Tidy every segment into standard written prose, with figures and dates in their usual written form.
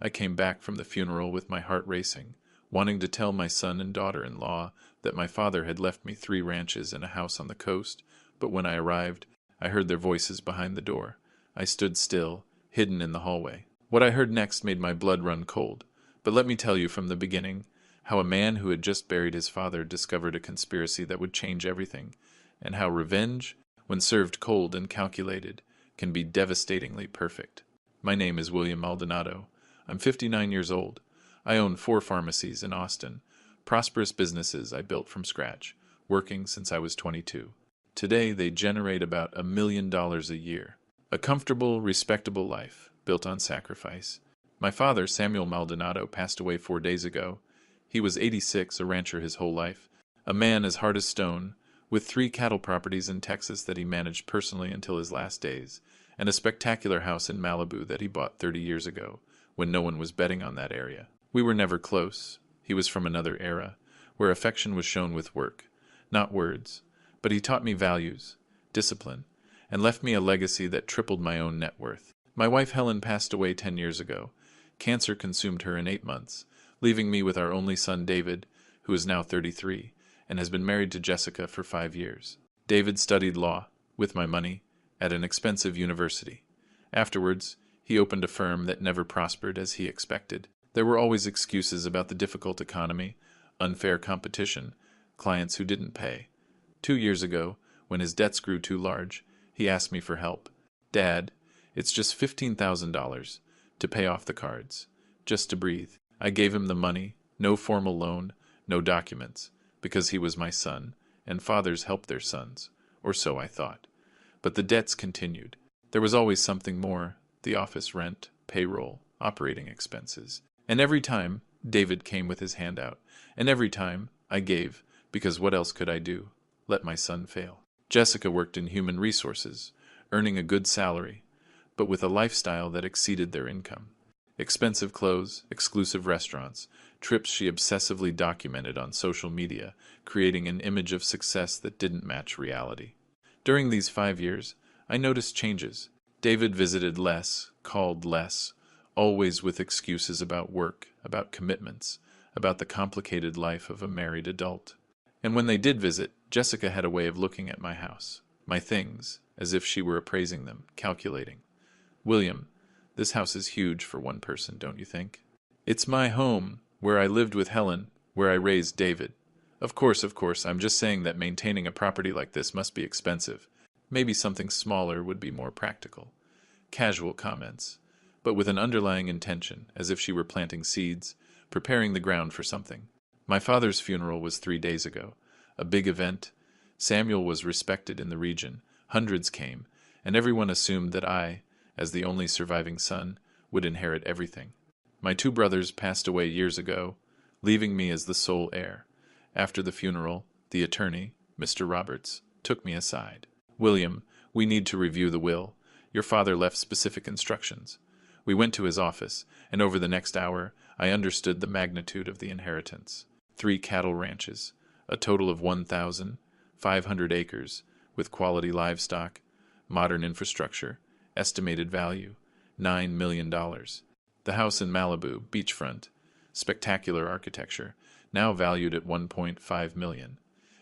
I came back from the funeral with my heart racing, wanting to tell my son and daughter-in-law that my father had left me 3 ranches and a house on the coast, but when I arrived, I heard their voices behind the door. I stood still, hidden in the hallway. What I heard next made my blood run cold, but let me tell you from the beginning how a man who had just buried his father discovered a conspiracy that would change everything, and how revenge, when served cold and calculated, can be devastatingly perfect. My name is William Maldonado. I'm 59 years old. I own 4 pharmacies in Austin, prosperous businesses I built from scratch, working since I was 22. Today, they generate about $1 million a year. A comfortable, respectable life, built on sacrifice. My father, Samuel Maldonado, passed away 4 days ago. He was 86, a rancher his whole life, a man as hard as stone, with 3 cattle properties in Texas that he managed personally until his last days, and a spectacular house in Malibu that he bought 30 years ago, when no one was betting on that area. We were never close. He was from another era, where affection was shown with work, not words, but he taught me values, discipline, and left me a legacy that tripled my own net worth. My wife Helen passed away 10 years ago. Cancer consumed her in 8 months, leaving me with our only son David, who is now 33, and has been married to Jessica for 5 years. David studied law, with my money, at an expensive university. Afterwards, he opened a firm that never prospered as he expected. There were always excuses about the difficult economy, unfair competition, clients who didn't pay. 2 years ago, when his debts grew too large, he asked me for help. Dad, it's just $15,000 to pay off the cards, just to breathe. I gave him the money, no formal loan, no documents, because he was my son, and fathers help their sons, or so I thought. But the debts continued. There was always something more, the office rent, payroll, operating expenses. And every time, David came with his hand out, and every time, I gave, because what else could I do? Let my son fail. Jessica worked in human resources, earning a good salary, but with a lifestyle that exceeded their income. Expensive clothes, exclusive restaurants, trips she obsessively documented on social media, creating an image of success that didn't match reality. During these 5 years, I noticed changes. David visited less, called less, always with excuses about work, about commitments, about the complicated life of a married adult. And when they did visit, Jessica had a way of looking at my house, my things, as if she were appraising them, calculating. William, this house is huge for one person, don't you think? It's my home, where I lived with Helen, where I raised David. Of course, I'm just saying that maintaining a property like this must be expensive. Maybe something smaller would be more practical. Casual comments, but with an underlying intention, as if she were planting seeds, preparing the ground for something. My father's funeral was 3 days ago, a big event. Samuel was respected in the region, hundreds came, and everyone assumed that I, as the only surviving son, would inherit everything. My 2 brothers passed away years ago, leaving me as the sole heir. After the funeral, the attorney, Mr. Roberts, took me aside. William, we need to review the will. Your father left specific instructions. We went to his office, and over the next hour, I understood the magnitude of the inheritance. 3 cattle ranches, a total of 1,500 acres, with quality livestock, modern infrastructure, estimated value, $9 million. The house in Malibu, beachfront, spectacular architecture, now valued at $1.5 million.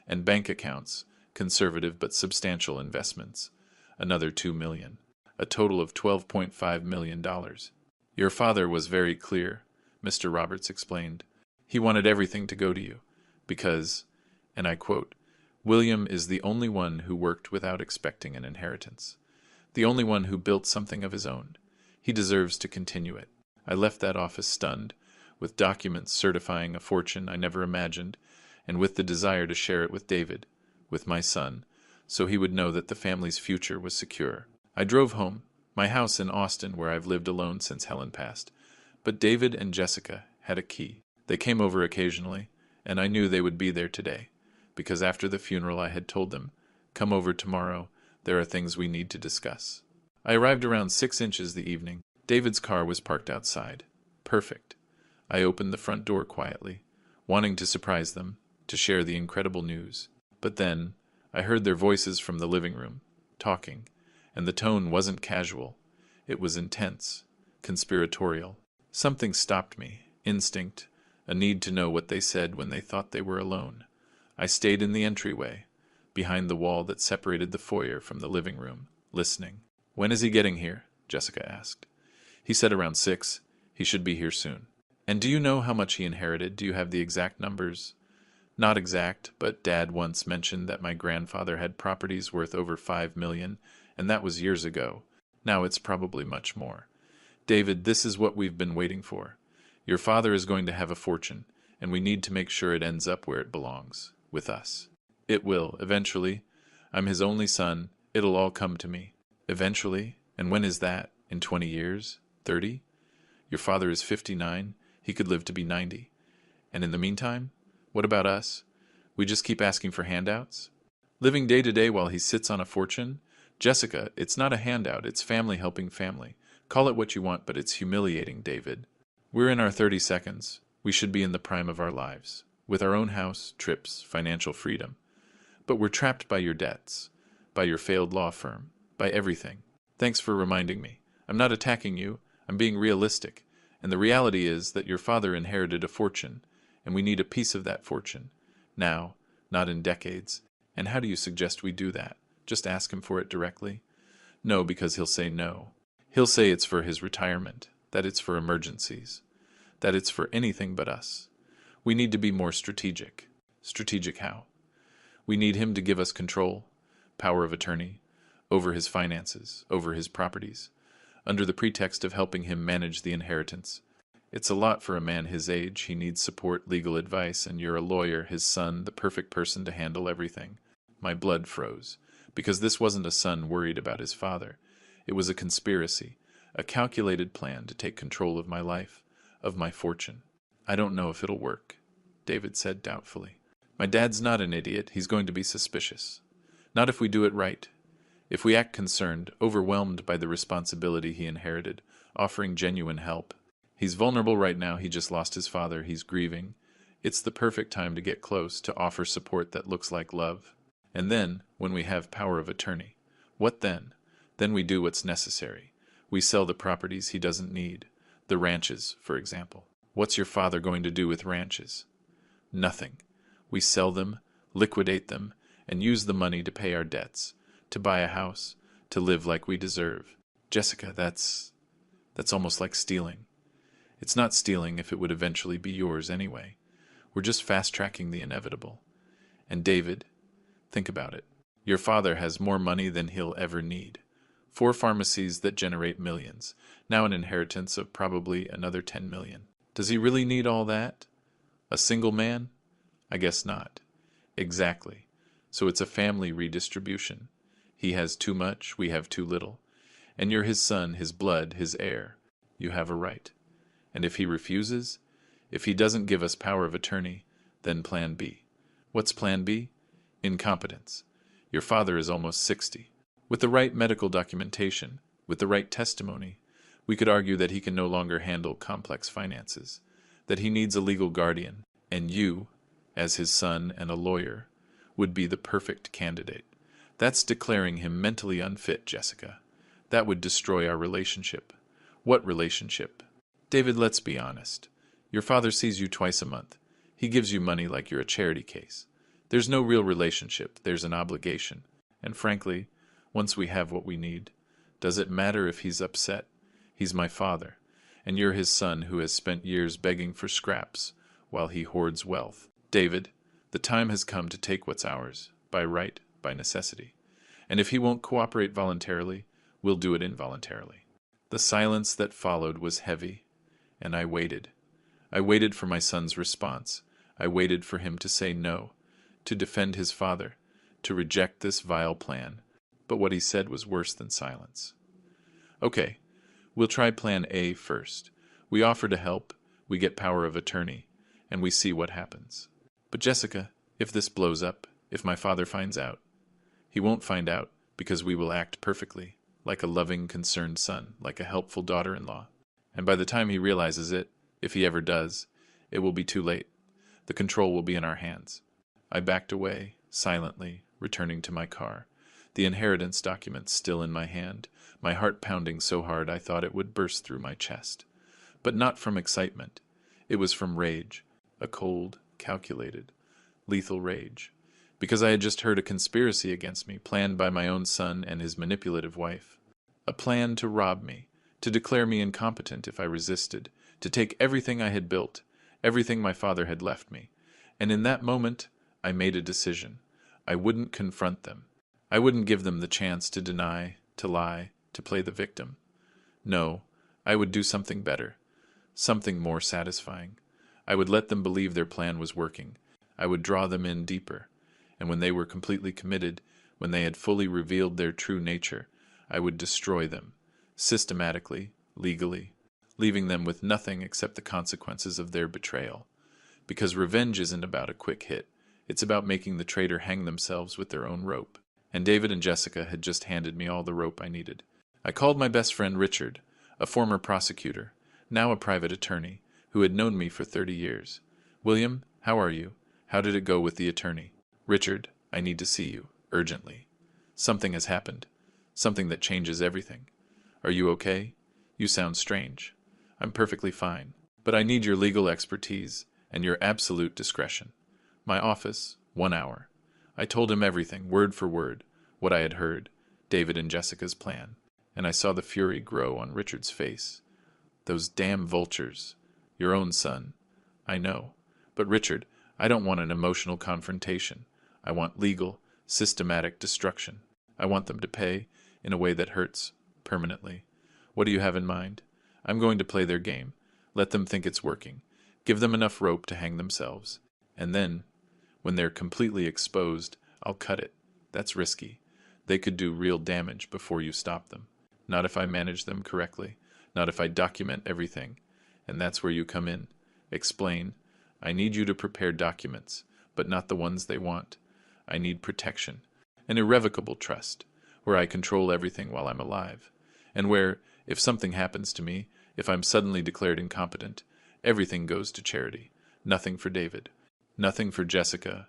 And bank accounts, conservative but substantial investments, another $2 million. A total of $12.5 million. Your father was very clear, Mr. Roberts explained. He wanted everything to go to you, because, and I quote, William is the only one who worked without expecting an inheritance. The only one who built something of his own. He deserves to continue it. I left that office stunned, with documents certifying a fortune I never imagined, and with the desire to share it with David, with my son, so he would know that the family's future was secure. I drove home, my house in Austin where I've lived alone since Helen passed, but David and Jessica had a key. They came over occasionally, and I knew they would be there today, because after the funeral I had told them, come over tomorrow, there are things we need to discuss. I arrived around 6 inches the evening. David's car was parked outside. Perfect. I opened the front door quietly, wanting to surprise them, to share the incredible news. But then, I heard their voices from the living room, talking, and the tone wasn't casual. It was intense, conspiratorial. Something stopped me. Instinct. A need to know what they said when they thought they were alone. I stayed in the entryway, behind the wall that separated the foyer from the living room, listening. "When is he getting here?" Jessica asked. "He said around 6. He should be here soon." "And do you know how much he inherited? Do you have the exact numbers?" "Not exact, but Dad once mentioned that my grandfather had properties worth over 5 million, and that was years ago. Now it's probably much more. David, this is what we've been waiting for. Your father is going to have a fortune, and we need to make sure it ends up where it belongs, with us. It will, eventually. I'm his only son. It'll all come to me. Eventually? And when is that? In 20 years? 30? Your father is 59. He could live to be 90. And in the meantime? What about us? We just keep asking for handouts? Living day to day while he sits on a fortune? Jessica, it's not a handout. It's family helping family. Call it what you want, but it's humiliating, David. We're in our 30 seconds. We should be in the prime of our lives, with our own house, trips, financial freedom. But we're trapped by your debts, by your failed law firm, by everything. Thanks for reminding me. I'm not attacking you. I'm being realistic. And the reality is that your father inherited a fortune, and we need a piece of that fortune. Now, not in decades. And how do you suggest we do that? Just ask him for it directly? No, because he'll say no. He'll say it's for his retirement, that it's for emergencies, that it's for anything but us. We need to be more strategic. Strategic how? We need him to give us control, power of attorney, over his finances, over his properties, under the pretext of helping him manage the inheritance. It's a lot for a man his age. He needs support, legal advice, and you're a lawyer, his son, the perfect person to handle everything. My blood froze, because this wasn't a son worried about his father. It was a conspiracy, a calculated plan to take control of my life, of my fortune. I don't know if it'll work, David said doubtfully. My dad's not an idiot. He's going to be suspicious. Not if we do it right. If we act concerned, overwhelmed by the responsibility he inherited, offering genuine help. He's vulnerable right now. He just lost his father. He's grieving. It's the perfect time to get close, to offer support that looks like love. And then, when we have power of attorney, what then? Then we do what's necessary. We sell the properties he doesn't need. The ranches, for example. What's your father going to do with ranches? Nothing. We sell them, liquidate them, and use the money to pay our debts, to buy a house, to live like we deserve. Jessica, that's almost like stealing. It's not stealing if it would eventually be yours anyway. We're just fast-tracking the inevitable. And David, think about it. Your father has more money than he'll ever need. 4 pharmacies that generate millions. Now an inheritance of probably another 10 million. Does he really need all that? A single man? I guess not. Exactly. So it's a family redistribution. He has too much, we have too little. And you're his son, his blood, his heir. You have a right. And if he refuses, if he doesn't give us power of attorney, then plan B. What's plan B? Incompetence. Your father is almost 60. With the right medical documentation, with the right testimony, we could argue that he can no longer handle complex finances, that he needs a legal guardian, and you, as his son and a lawyer, would be the perfect candidate. That's declaring him mentally unfit, Jessica. That would destroy our relationship. What relationship? David, let's be honest. Your father sees you twice a month. He gives you money like you're a charity case. There's no real relationship. There's an obligation. And frankly, once we have what we need, does it matter if he's upset? He's my father, and you're his son who has spent years begging for scraps while he hoards wealth. David, the time has come to take what's ours, by right, by necessity. And if he won't cooperate voluntarily, we'll do it involuntarily. The silence that followed was heavy, and I waited. I waited for my son's response. I waited for him to say no, to defend his father, to reject this vile plan. But what he said was worse than silence. Okay, we'll try plan A first. We offer to help, we get power of attorney, and we see what happens. But Jessica, if this blows up, if my father finds out, he won't find out because we will act perfectly, like a loving, concerned son, like a helpful daughter-in-law. And by the time he realizes it, if he ever does, it will be too late. The control will be in our hands. I backed away, silently, returning to my car, the inheritance documents still in my hand, my heart pounding so hard I thought it would burst through my chest. but not from excitement. It was from rage, a cold, calculated, lethal rage, because I had just heard a conspiracy against me planned by my own son and his manipulative wife. A plan to rob me, to declare me incompetent if I resisted, to take everything I had built, everything my father had left me. And in that moment, I made a decision. I wouldn't confront them. I wouldn't give them the chance to deny, to lie, to play the victim. No, I would do something better, something more satisfying. I would let them believe their plan was working. I would draw them in deeper. And when they were completely committed, when they had fully revealed their true nature, I would destroy them, systematically, legally, leaving them with nothing except the consequences of their betrayal. Because revenge isn't about a quick hit. It's about making the traitor hang themselves with their own rope. And David and Jessica had just handed me all the rope I needed. I called my best friend Richard, a former prosecutor, now a private attorney, who had known me for 30 years. William, how are you? How did it go with the attorney? Richard, I need to see you, urgently. Something has happened. Something that changes everything. Are you okay? You sound strange. I'm perfectly fine. But I need your legal expertise and your absolute discretion. My office, 1 hour. I told him everything, word for word, what I had heard, David and Jessica's plan, and I saw the fury grow on Richard's face. Those damn vultures. Your own son. I know. But Richard, I don't want an emotional confrontation. I want legal, systematic destruction. I want them to pay in a way that hurts, permanently. What do you have in mind? I'm going to play their game. Let them think it's working. Give them enough rope to hang themselves. And then, when they're completely exposed, I'll cut it. That's risky. They could do real damage before you stop them. Not if I manage them correctly. Not if I document everything. And that's where you come in. Explain. I need you to prepare documents, but not the ones they want. I need protection. An irrevocable trust, where I control everything while I'm alive. And where, if something happens to me, if I'm suddenly declared incompetent, everything goes to charity. Nothing for David. Nothing for Jessica.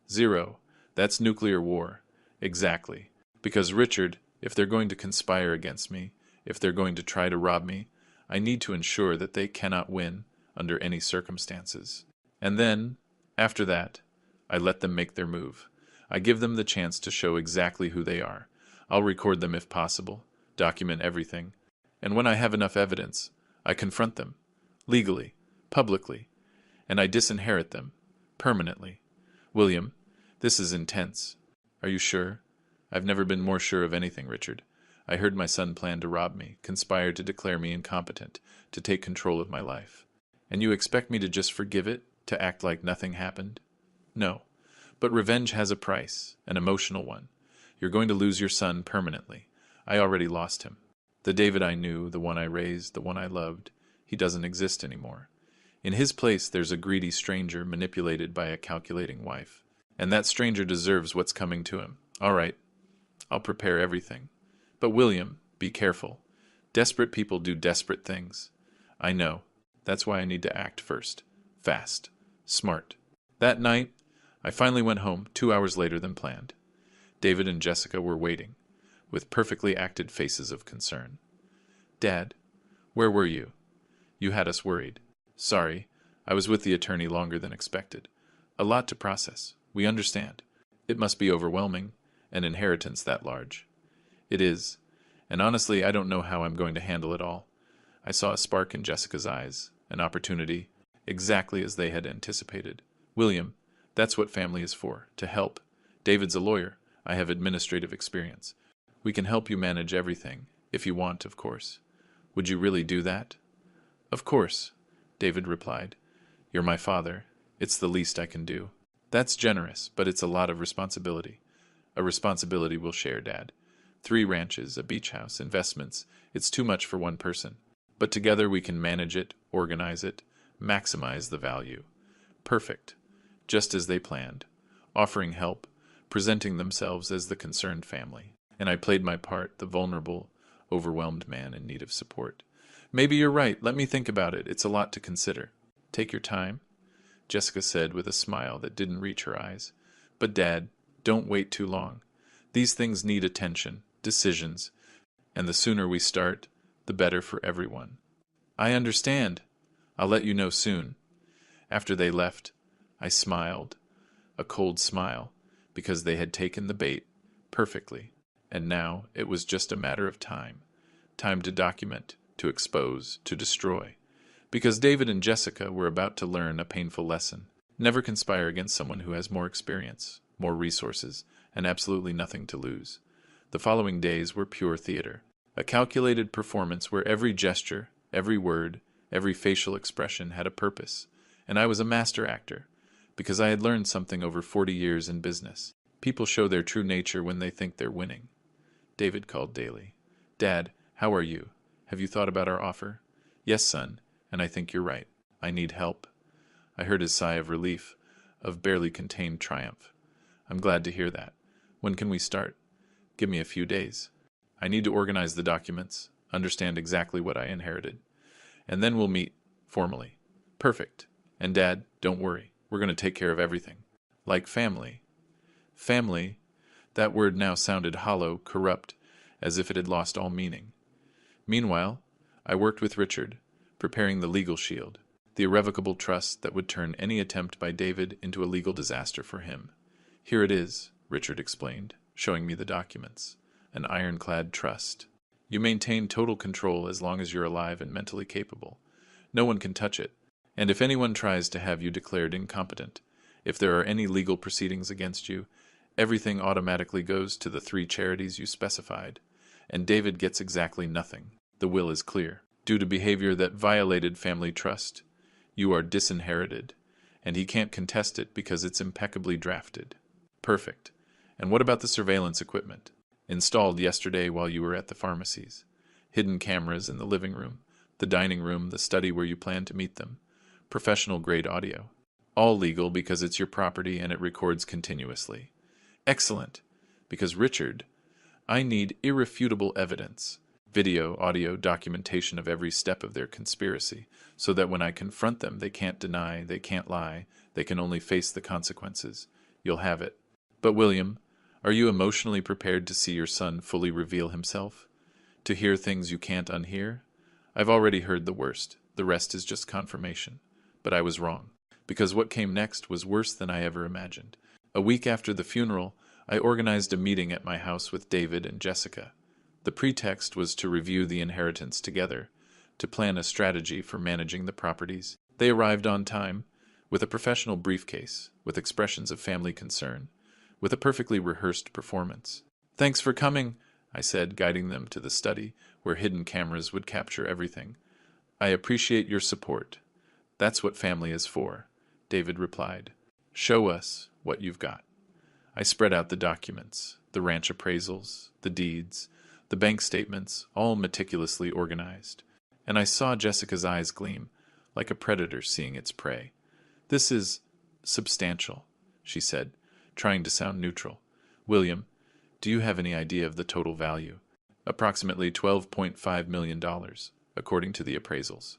Zero. That's nuclear war. Exactly. Because Richard, if they're going to conspire against me, if they're going to try to rob me, I need to ensure that they cannot win under any circumstances. And then, after that, I let them make their move. I give them the chance to show exactly who they are. I'll record them if possible, document everything, and when I have enough evidence, I confront them, legally, publicly, and I disinherit them, permanently. William, this is intense. Are you sure? I've never been more sure of anything, Richard. I heard my son plan to rob me, conspire to declare me incompetent, to take control of my life. And you expect me to just forgive it, to act like nothing happened? No. But revenge has a price, an emotional one. You're going to lose your son permanently. I already lost him. The David I knew, the one I raised, the one I loved, he doesn't exist anymore. In his place, there's a greedy stranger manipulated by a calculating wife. And that stranger deserves what's coming to him. All right, I'll prepare everything. But William, be careful. Desperate people do desperate things. I know. That's why I need to act first. Fast. Smart. That night, I finally went home 2 hours later than planned. David and Jessica were waiting, with perfectly acted faces of concern. Dad, where were you? You had us worried. Sorry, I was with the attorney longer than expected. A lot to process. We understand. It must be overwhelming, an inheritance that large. It is, and honestly, I don't know how I'm going to handle it all. I saw a spark in Jessica's eyes, an opportunity, exactly as they had anticipated. William, that's what family is for, to help. David's a lawyer. I have administrative experience. We can help you manage everything, if you want, of course. Would you really do that? Of course, David replied. You're my father. It's the least I can do. That's generous, but it's a lot of responsibility. A responsibility we'll share, Dad. 3 ranches, a beach house, investments. It's too much for one person. But together we can manage it, organize it, maximize the value. Perfect. Just as they planned. Offering help, presenting themselves as the concerned family. And I played my part, the vulnerable, overwhelmed man in need of support. Maybe you're right. Let me think about it. It's a lot to consider. Take your time, Jessica said with a smile that didn't reach her eyes. But Dad, don't wait too long. These things need attention, decisions, and the sooner we start, the better for everyone. I understand, I'll let you know soon. After they left, I smiled, a cold smile, because they had taken the bait perfectly, and now it was just a matter of time. Time to document, to expose, to destroy. Because David and Jessica were about to learn a painful lesson. Never conspire against someone who has more experience, more resources, and absolutely nothing to lose. The following days were pure theater. A calculated performance where every gesture, every word, every facial expression had a purpose. And I was a master actor, because I had learned something over 40 years in business. People show their true nature when they think they're winning. David called daily. Dad, how are you? Have you thought about our offer? Yes, son, and I think you're right. I need help. I heard his sigh of relief, of barely contained triumph. I'm glad to hear that. When can we start? Give me a few days. I need to organize the documents, understand exactly what I inherited. And then we'll meet, formally. Perfect. And Dad, don't worry. We're going to take care of everything. Like family. Family, that word now sounded hollow, corrupt, as if it had lost all meaning. Meanwhile, I worked with Richard, preparing the legal shield, the irrevocable trust that would turn any attempt by David into a legal disaster for him. Here it is, Richard explained, showing me the documents. An ironclad trust. You maintain total control as long as you're alive and mentally capable. No one can touch it, and if anyone tries to have you declared incompetent, if there are any legal proceedings against you, everything automatically goes to the 3 charities you specified, and David gets exactly nothing. The will is clear. Due to behavior that violated family trust, you are disinherited, and he can't contest it because it's impeccably drafted. Perfect. And what about the surveillance equipment? Installed yesterday while you were at the pharmacies. Hidden cameras in the living room, the dining room, the study where you plan to meet them. Professional-grade audio. All legal because it's your property and it records continuously. Excellent. Because Richard, I need irrefutable evidence. Video, audio, documentation of every step of their conspiracy, so that when I confront them, they can't deny, they can't lie, they can only face the consequences. You'll have it. But William, are you emotionally prepared to see your son fully reveal himself? To hear things you can't unhear? I've already heard the worst. The rest is just confirmation. But I was wrong, because what came next was worse than I ever imagined. A week after the funeral, I organized a meeting at my house with David and Jessica. The pretext was to review the inheritance together, to plan a strategy for managing the properties. They arrived on time, with a professional briefcase, with expressions of family concern, with a perfectly rehearsed performance. Thanks for coming, I said, guiding them to the study, where hidden cameras would capture everything. I appreciate your support. That's what family is for, David replied. Show us what you've got. I spread out the documents, the ranch appraisals, the deeds, the bank statements, all meticulously organized. And I saw Jessica's eyes gleam, like a predator seeing its prey. This is substantial, she said, trying to sound neutral. William, do you have any idea of the total value? Approximately $12.5 million, according to the appraisals.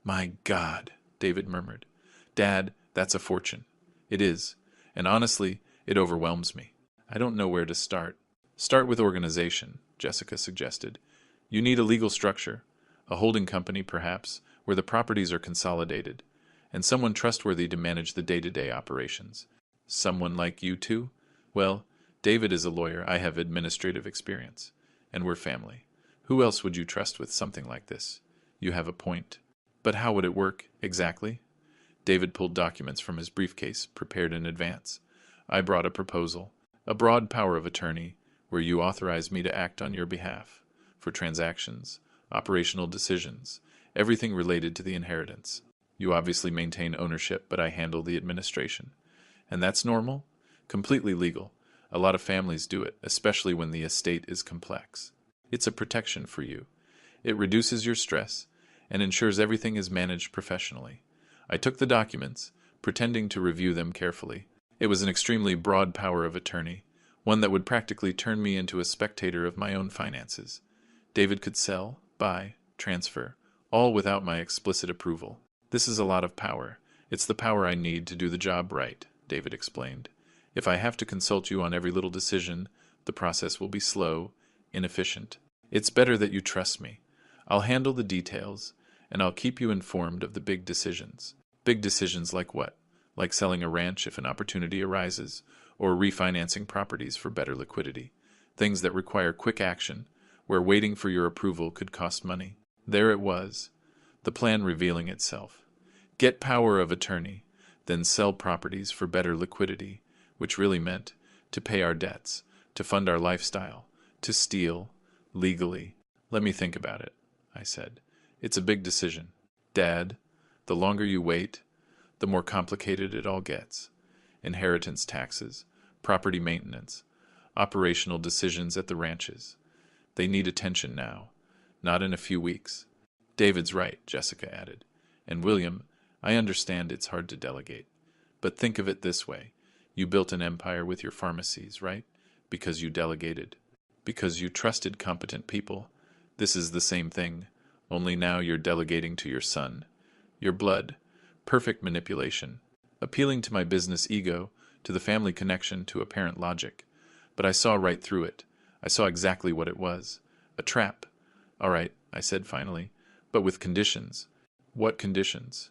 My God, David murmured. Dad, that's a fortune. It is, and honestly, it overwhelms me. I don't know where to start. Start with organization, Jessica suggested. You need a legal structure, a holding company perhaps, where the properties are consolidated, and someone trustworthy to manage the day-to-day operations. Someone like you two? Well, David is a lawyer, I have administrative experience, and we're family. Who else would you trust with something like this? You have a point. But how would it work, exactly? David pulled documents from his briefcase, prepared in advance. I brought a proposal, a broad power of attorney, where you authorize me to act on your behalf, for transactions, operational decisions, everything related to the inheritance. You obviously maintain ownership, but I handle the administration. And that's normal? Completely legal. A lot of families do it, especially when the estate is complex. It's a protection for you. It reduces your stress and ensures everything is managed professionally. I took the documents, pretending to review them carefully. It was an extremely broad power of attorney, one that would practically turn me into a spectator of my own finances. David could sell, buy, transfer, all without my explicit approval. This is a lot of power. It's the power I need to do the job right, David explained. If I have to consult you on every little decision, the process will be slow, inefficient. It's better that you trust me. I'll handle the details, and I'll keep you informed of the big decisions. Big decisions like what? Like selling a ranch if an opportunity arises, or refinancing properties for better liquidity. Things that require quick action, where waiting for your approval could cost money. There it was, the plan revealing itself. Get power of attorney, then sell properties for better liquidity, which really meant to pay our debts, to fund our lifestyle, to steal, legally. Let me think about it, I said. It's a big decision. Dad, the longer you wait, the more complicated it all gets. Inheritance taxes, property maintenance, operational decisions at the ranches. They need attention now, not in a few weeks. David's right, Jessica added. And William, I understand it's hard to delegate. But think of it this way. You built an empire with your pharmacies, right? Because you delegated. Because you trusted competent people. This is the same thing, only now you're delegating to your son. Your blood. Perfect manipulation. Appealing to my business ego, to the family connection, to apparent logic. But I saw right through it. I saw exactly what it was. A trap. All right, I said finally, but with conditions. What conditions?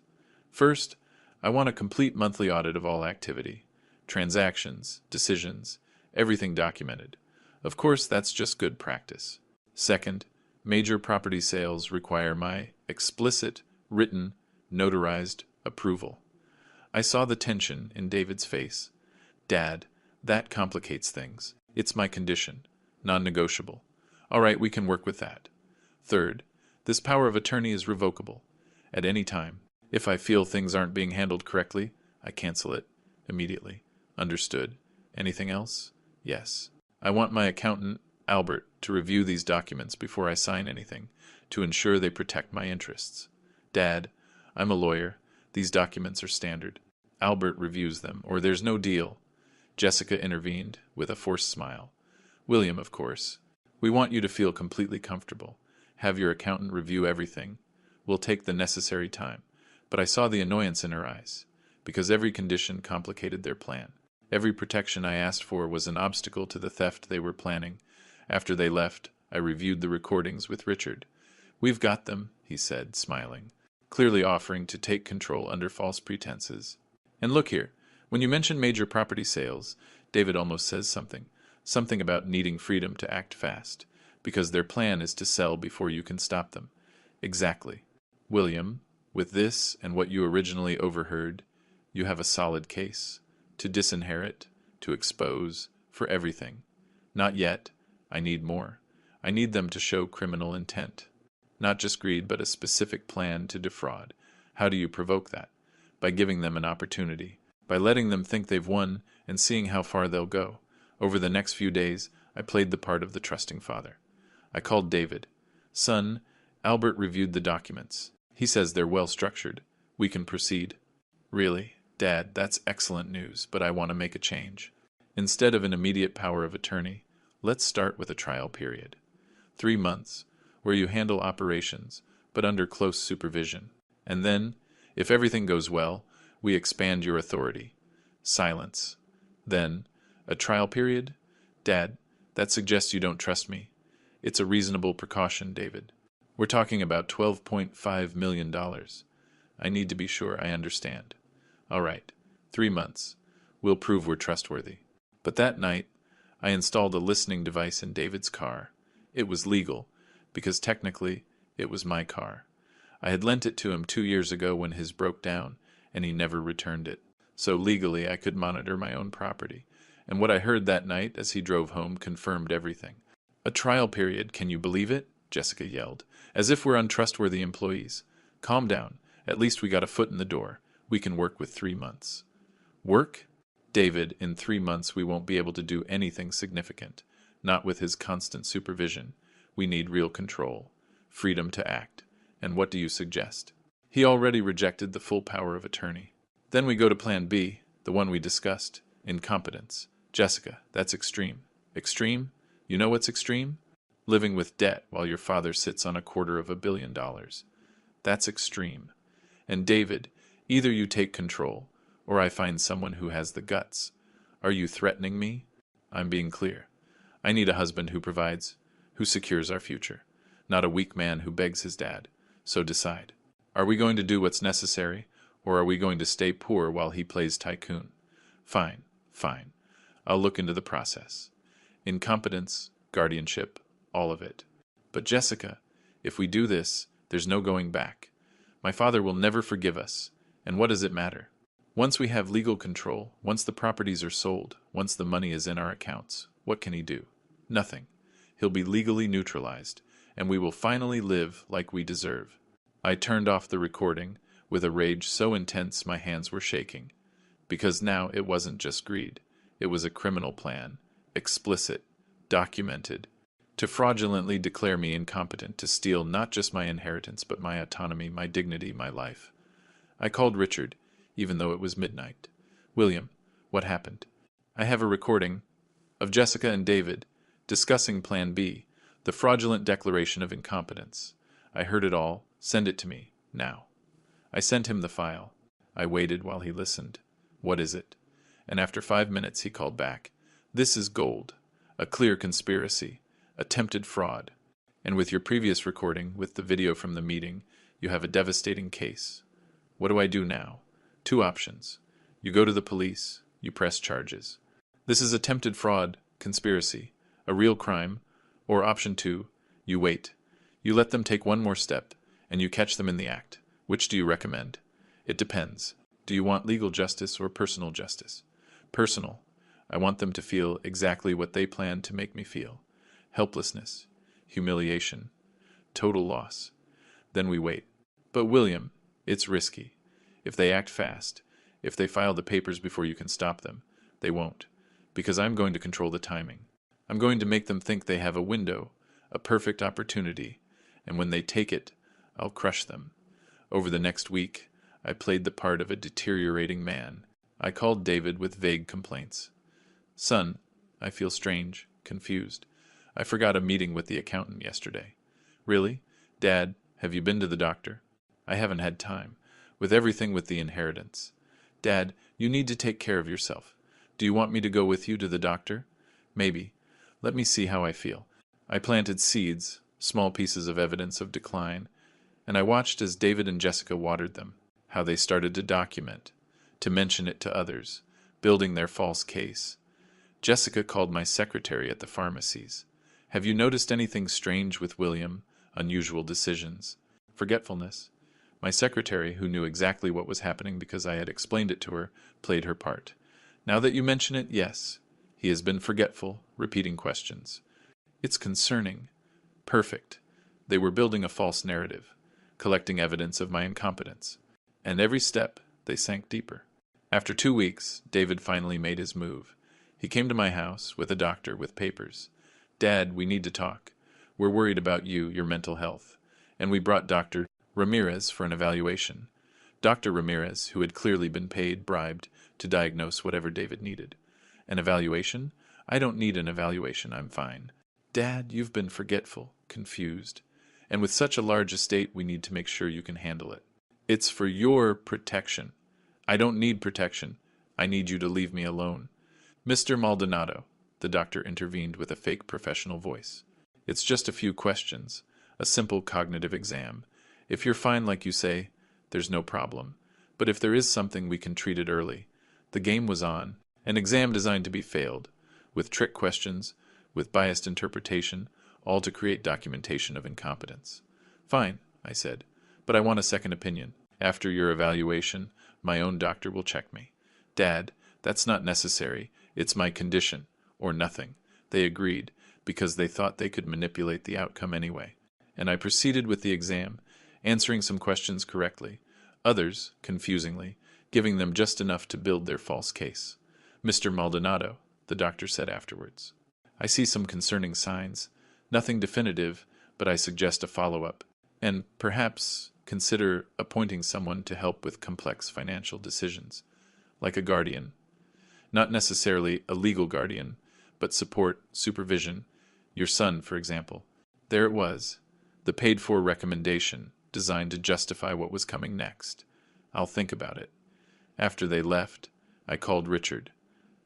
First, I want a complete monthly audit of all activity. Transactions, decisions, everything documented. Of course, that's just good practice. Second, major property sales require my explicit, written, notarized approval. I saw the tension in David's face. Dad, that complicates things. It's my condition. Non-negotiable. All right, we can work with that. Third, this power of attorney is revocable. At any time. If I feel things aren't being handled correctly, I cancel it. Immediately. Understood. Anything else? Yes. I want my accountant, Albert, to review these documents before I sign anything, to ensure they protect my interests. Dad, I'm a lawyer. These documents are standard. Albert reviews them, or there's no deal. Jessica intervened, with a forced smile. William, of course. We want you to feel completely comfortable. Have your accountant review everything. We'll take the necessary time. But I saw the annoyance in her eyes, because every condition complicated their plan. Every protection I asked for was an obstacle to the theft they were planning. After they left, I reviewed the recordings with Richard. We've got them, he said, smiling, clearly offering to take control under false pretenses. And look here, when you mention major property sales, David almost says something about needing freedom to act fast, because their plan is to sell before you can stop them. Exactly. William, with this and what you originally overheard, you have a solid case. To disinherit, to expose, for everything. Not yet. I need more. I need them to show criminal intent. Not just greed, but a specific plan to defraud. How do you provoke that? By giving them an opportunity. By letting them think they've won and seeing how far they'll go. Over the next few days, I played the part of the trusting father. I called David. Son, Albert reviewed the documents. He says they're well structured. We can proceed. Really, Dad, that's excellent news, but I want to make a change. Instead of an immediate power of attorney, let's start with a trial period. 3 months, where you handle operations, but under close supervision. And then, if everything goes well, we expand your authority. Silence. Then, a trial period? Dad, that suggests you don't trust me. It's a reasonable precaution, David. We're talking about $12.5 million. I need to be sure I understand. All right, 3 months. We'll prove we're trustworthy. But that night, I installed a listening device in David's car. It was legal, because technically, it was my car. I had lent it to him 2 years ago when his broke down, and he never returned it. So legally, I could monitor my own property. And what I heard that night as he drove home confirmed everything. A trial period, can you believe it? Jessica yelled. As if we're untrustworthy employees. Calm down. At least we got a foot in the door. We can work with 3 months. Work? David, in 3 months we won't be able to do anything significant. Not with his constant supervision. We need real control. Freedom to act. And what do you suggest? He already rejected the full power of attorney. Then we go to Plan B, the one we discussed. Incompetence. Jessica, that's extreme. Extreme? You know what's extreme? Living with debt while your father sits on $250 million. That's extreme. And David, either you take control, or I find someone who has the guts. Are you threatening me? I'm being clear. I need a husband who provides, who secures our future, not a weak man who begs his dad. So decide. Are we going to do what's necessary, or are we going to stay poor while he plays tycoon? Fine, fine. I'll look into the process. Incompetence, guardianship, all of it. But Jessica, if we do this, there's no going back. My father will never forgive us, and what does it matter? Once we have legal control, once the properties are sold, once the money is in our accounts, what can he do? Nothing. He'll be legally neutralized, and we will finally live like we deserve. I turned off the recording, with a rage so intense my hands were shaking. Because now it wasn't just greed. It was a criminal plan, explicit, documented, to fraudulently declare me incompetent to steal not just my inheritance but my autonomy, my dignity, my life. I called Richard, even though it was midnight. William, what happened? I have a recording of Jessica and David discussing Plan B, the fraudulent declaration of incompetence. I heard it all. Send it to me, now. I sent him the file. I waited while he listened. What is it? And after 5 minutes he called back. This is gold. A clear conspiracy. Attempted fraud. And with your previous recording, with the video from the meeting, you have a devastating case. What do I do now? 2 options. You go to the police. You press charges. This is attempted fraud, conspiracy, a real crime. Or option 2, you wait. You let them take one more step, and you catch them in the act. Which do you recommend? It depends. Do you want legal justice or personal justice? Personal. I want them to feel exactly what they planned to make me feel. Helplessness. Humiliation. Total loss. Then we wait. But William, it's risky. If they act fast, if they file the papers before you can stop them, they won't. Because I'm going to control the timing. I'm going to make them think they have a window, a perfect opportunity, and when they take it, I'll crush them. Over the next week, I played the part of a deteriorating man. I called David with vague complaints. Son, I feel strange, confused. I forgot a meeting with the accountant yesterday. Really? Dad, have you been to the doctor? I haven't had time. With everything with the inheritance. Dad, you need to take care of yourself. Do you want me to go with you to the doctor? Maybe. Let me see how I feel. I planted seeds, small pieces of evidence of decline, and I watched as David and Jessica watered them, how they started to document, to mention it to others, building their false case. Jessica called my secretary at the pharmacies. Have you noticed anything strange with William? Unusual decisions? Forgetfulness? My secretary, who knew exactly what was happening because I had explained it to her, played her part. Now that you mention it, yes. He has been forgetful, repeating questions. It's concerning. Perfect. They were building a false narrative, collecting evidence of my incompetence. And every step, they sank deeper. After 2 weeks, David finally made his move. He came to my house with a doctor with papers. Dad, we need to talk. We're worried about you, your mental health. And we brought Dr. Ramirez for an evaluation. Dr. Ramirez, who had clearly been paid, bribed, to diagnose whatever David needed. An evaluation? I don't need an evaluation, I'm fine. Dad, you've been forgetful, confused. And with such a large estate, we need to make sure you can handle it. It's for your protection. I don't need protection. I need you to leave me alone. Mr. Maldonado, the doctor intervened with a fake professional voice. It's just a few questions, a simple cognitive exam. If you're fine like you say, there's no problem. But if there is something, we can treat it early. The game was on, an exam designed to be failed, with trick questions, with biased interpretation, all to create documentation of incompetence. Fine, I said, but I want a second opinion. After your evaluation, my own doctor will check me. Dad, that's not necessary. It's my condition, or nothing. They agreed, because they thought they could manipulate the outcome anyway. And I proceeded with the exam, answering some questions correctly, others, confusingly, giving them just enough to build their false case. Mr. Maldonado, the doctor said afterwards. I see some concerning signs. Nothing definitive, but I suggest a follow-up, and perhaps consider appointing someone to help with complex financial decisions, like a guardian. Not necessarily a legal guardian, but support, supervision, your son, for example. There it was, the paid-for recommendation designed to justify what was coming next. I'll think about it. After they left, I called Richard.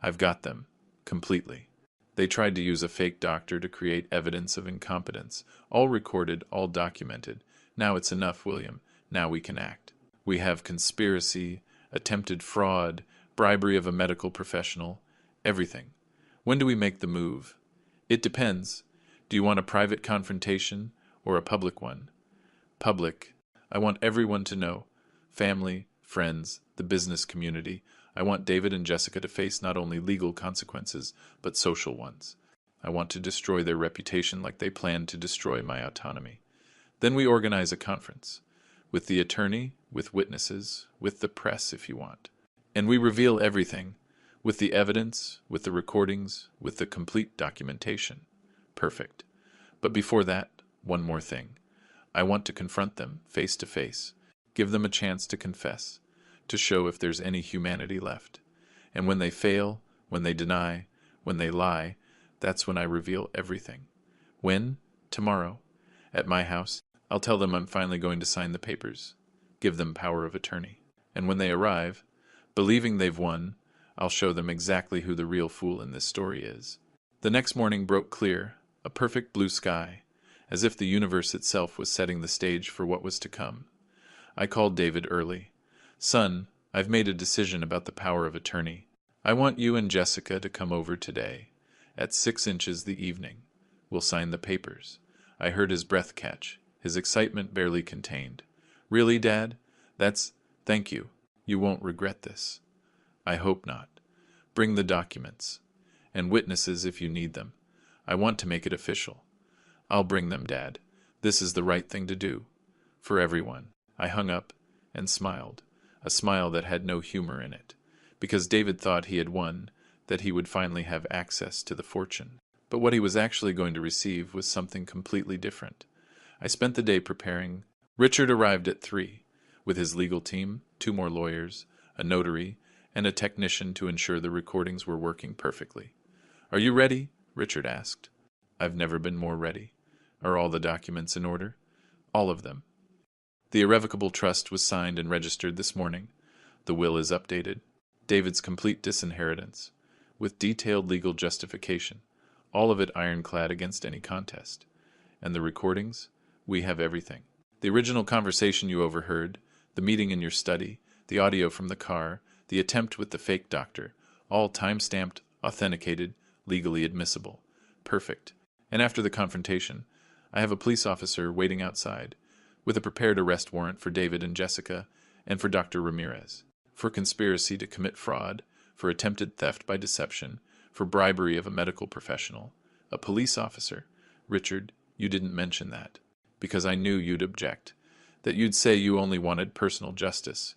I've got them, completely. They tried to use a fake doctor to create evidence of incompetence, all recorded, all documented. Now it's enough, William. Now we can act. We have conspiracy, attempted fraud, bribery of a medical professional, everything. When do we make the move? It depends. Do you want a private confrontation or a public one? Public. I want everyone to know. Family, friends, the business community. I want David and Jessica to face not only legal consequences, but social ones. I want to destroy their reputation like they planned to destroy my autonomy. Then we organize a conference. With the attorney, with witnesses, with the press if you want. And we reveal everything. With the evidence, with the recordings, with the complete documentation. Perfect. But before that, one more thing. I want to confront them face to face. Give them a chance to confess. To show if there's any humanity left. And when they fail, when they deny, when they lie, that's when I reveal everything. When? Tomorrow. At my house, I'll tell them I'm finally going to sign the papers. Give them power of attorney. And when they arrive, believing they've won, I'll show them exactly who the real fool in this story is. The next morning broke clear, a perfect blue sky, as if the universe itself was setting the stage for what was to come. I called David early. Son, I've made a decision about the power of attorney. I want you and Jessica to come over today, at 6 inches the evening. We'll sign the papers. I heard his breath catch, his excitement barely contained. Really, Dad? Thank you. You won't regret this. I hope not. Bring the documents. And witnesses if you need them. I want to make it official. I'll bring them, Dad. This is the right thing to do. For everyone. I hung up and smiled. A smile that had no humor in it. Because David thought he had won, that he would finally have access to the fortune. But what he was actually going to receive was something completely different. I spent the day preparing. Richard arrived at 3, with his legal team, 2 more lawyers, a notary, and a technician to ensure the recordings were working perfectly. Are you ready? Richard asked. I've never been more ready. Are all the documents in order? All of them. The irrevocable trust was signed and registered this morning. The will is updated. David's complete disinheritance, with detailed legal justification, all of it ironclad against any contest. And the recordings? We have everything. The original conversation you overheard, the meeting in your study, the audio from the car, the attempt with the fake doctor, all time-stamped, authenticated, legally admissible. Perfect. And after the confrontation, I have a police officer waiting outside, with a prepared arrest warrant for David and Jessica, and for Dr. Ramirez, for conspiracy to commit fraud, for attempted theft by deception, for bribery of a medical professional. A police officer. Richard, you didn't mention that, because I knew you'd object, that you'd say you only wanted personal justice.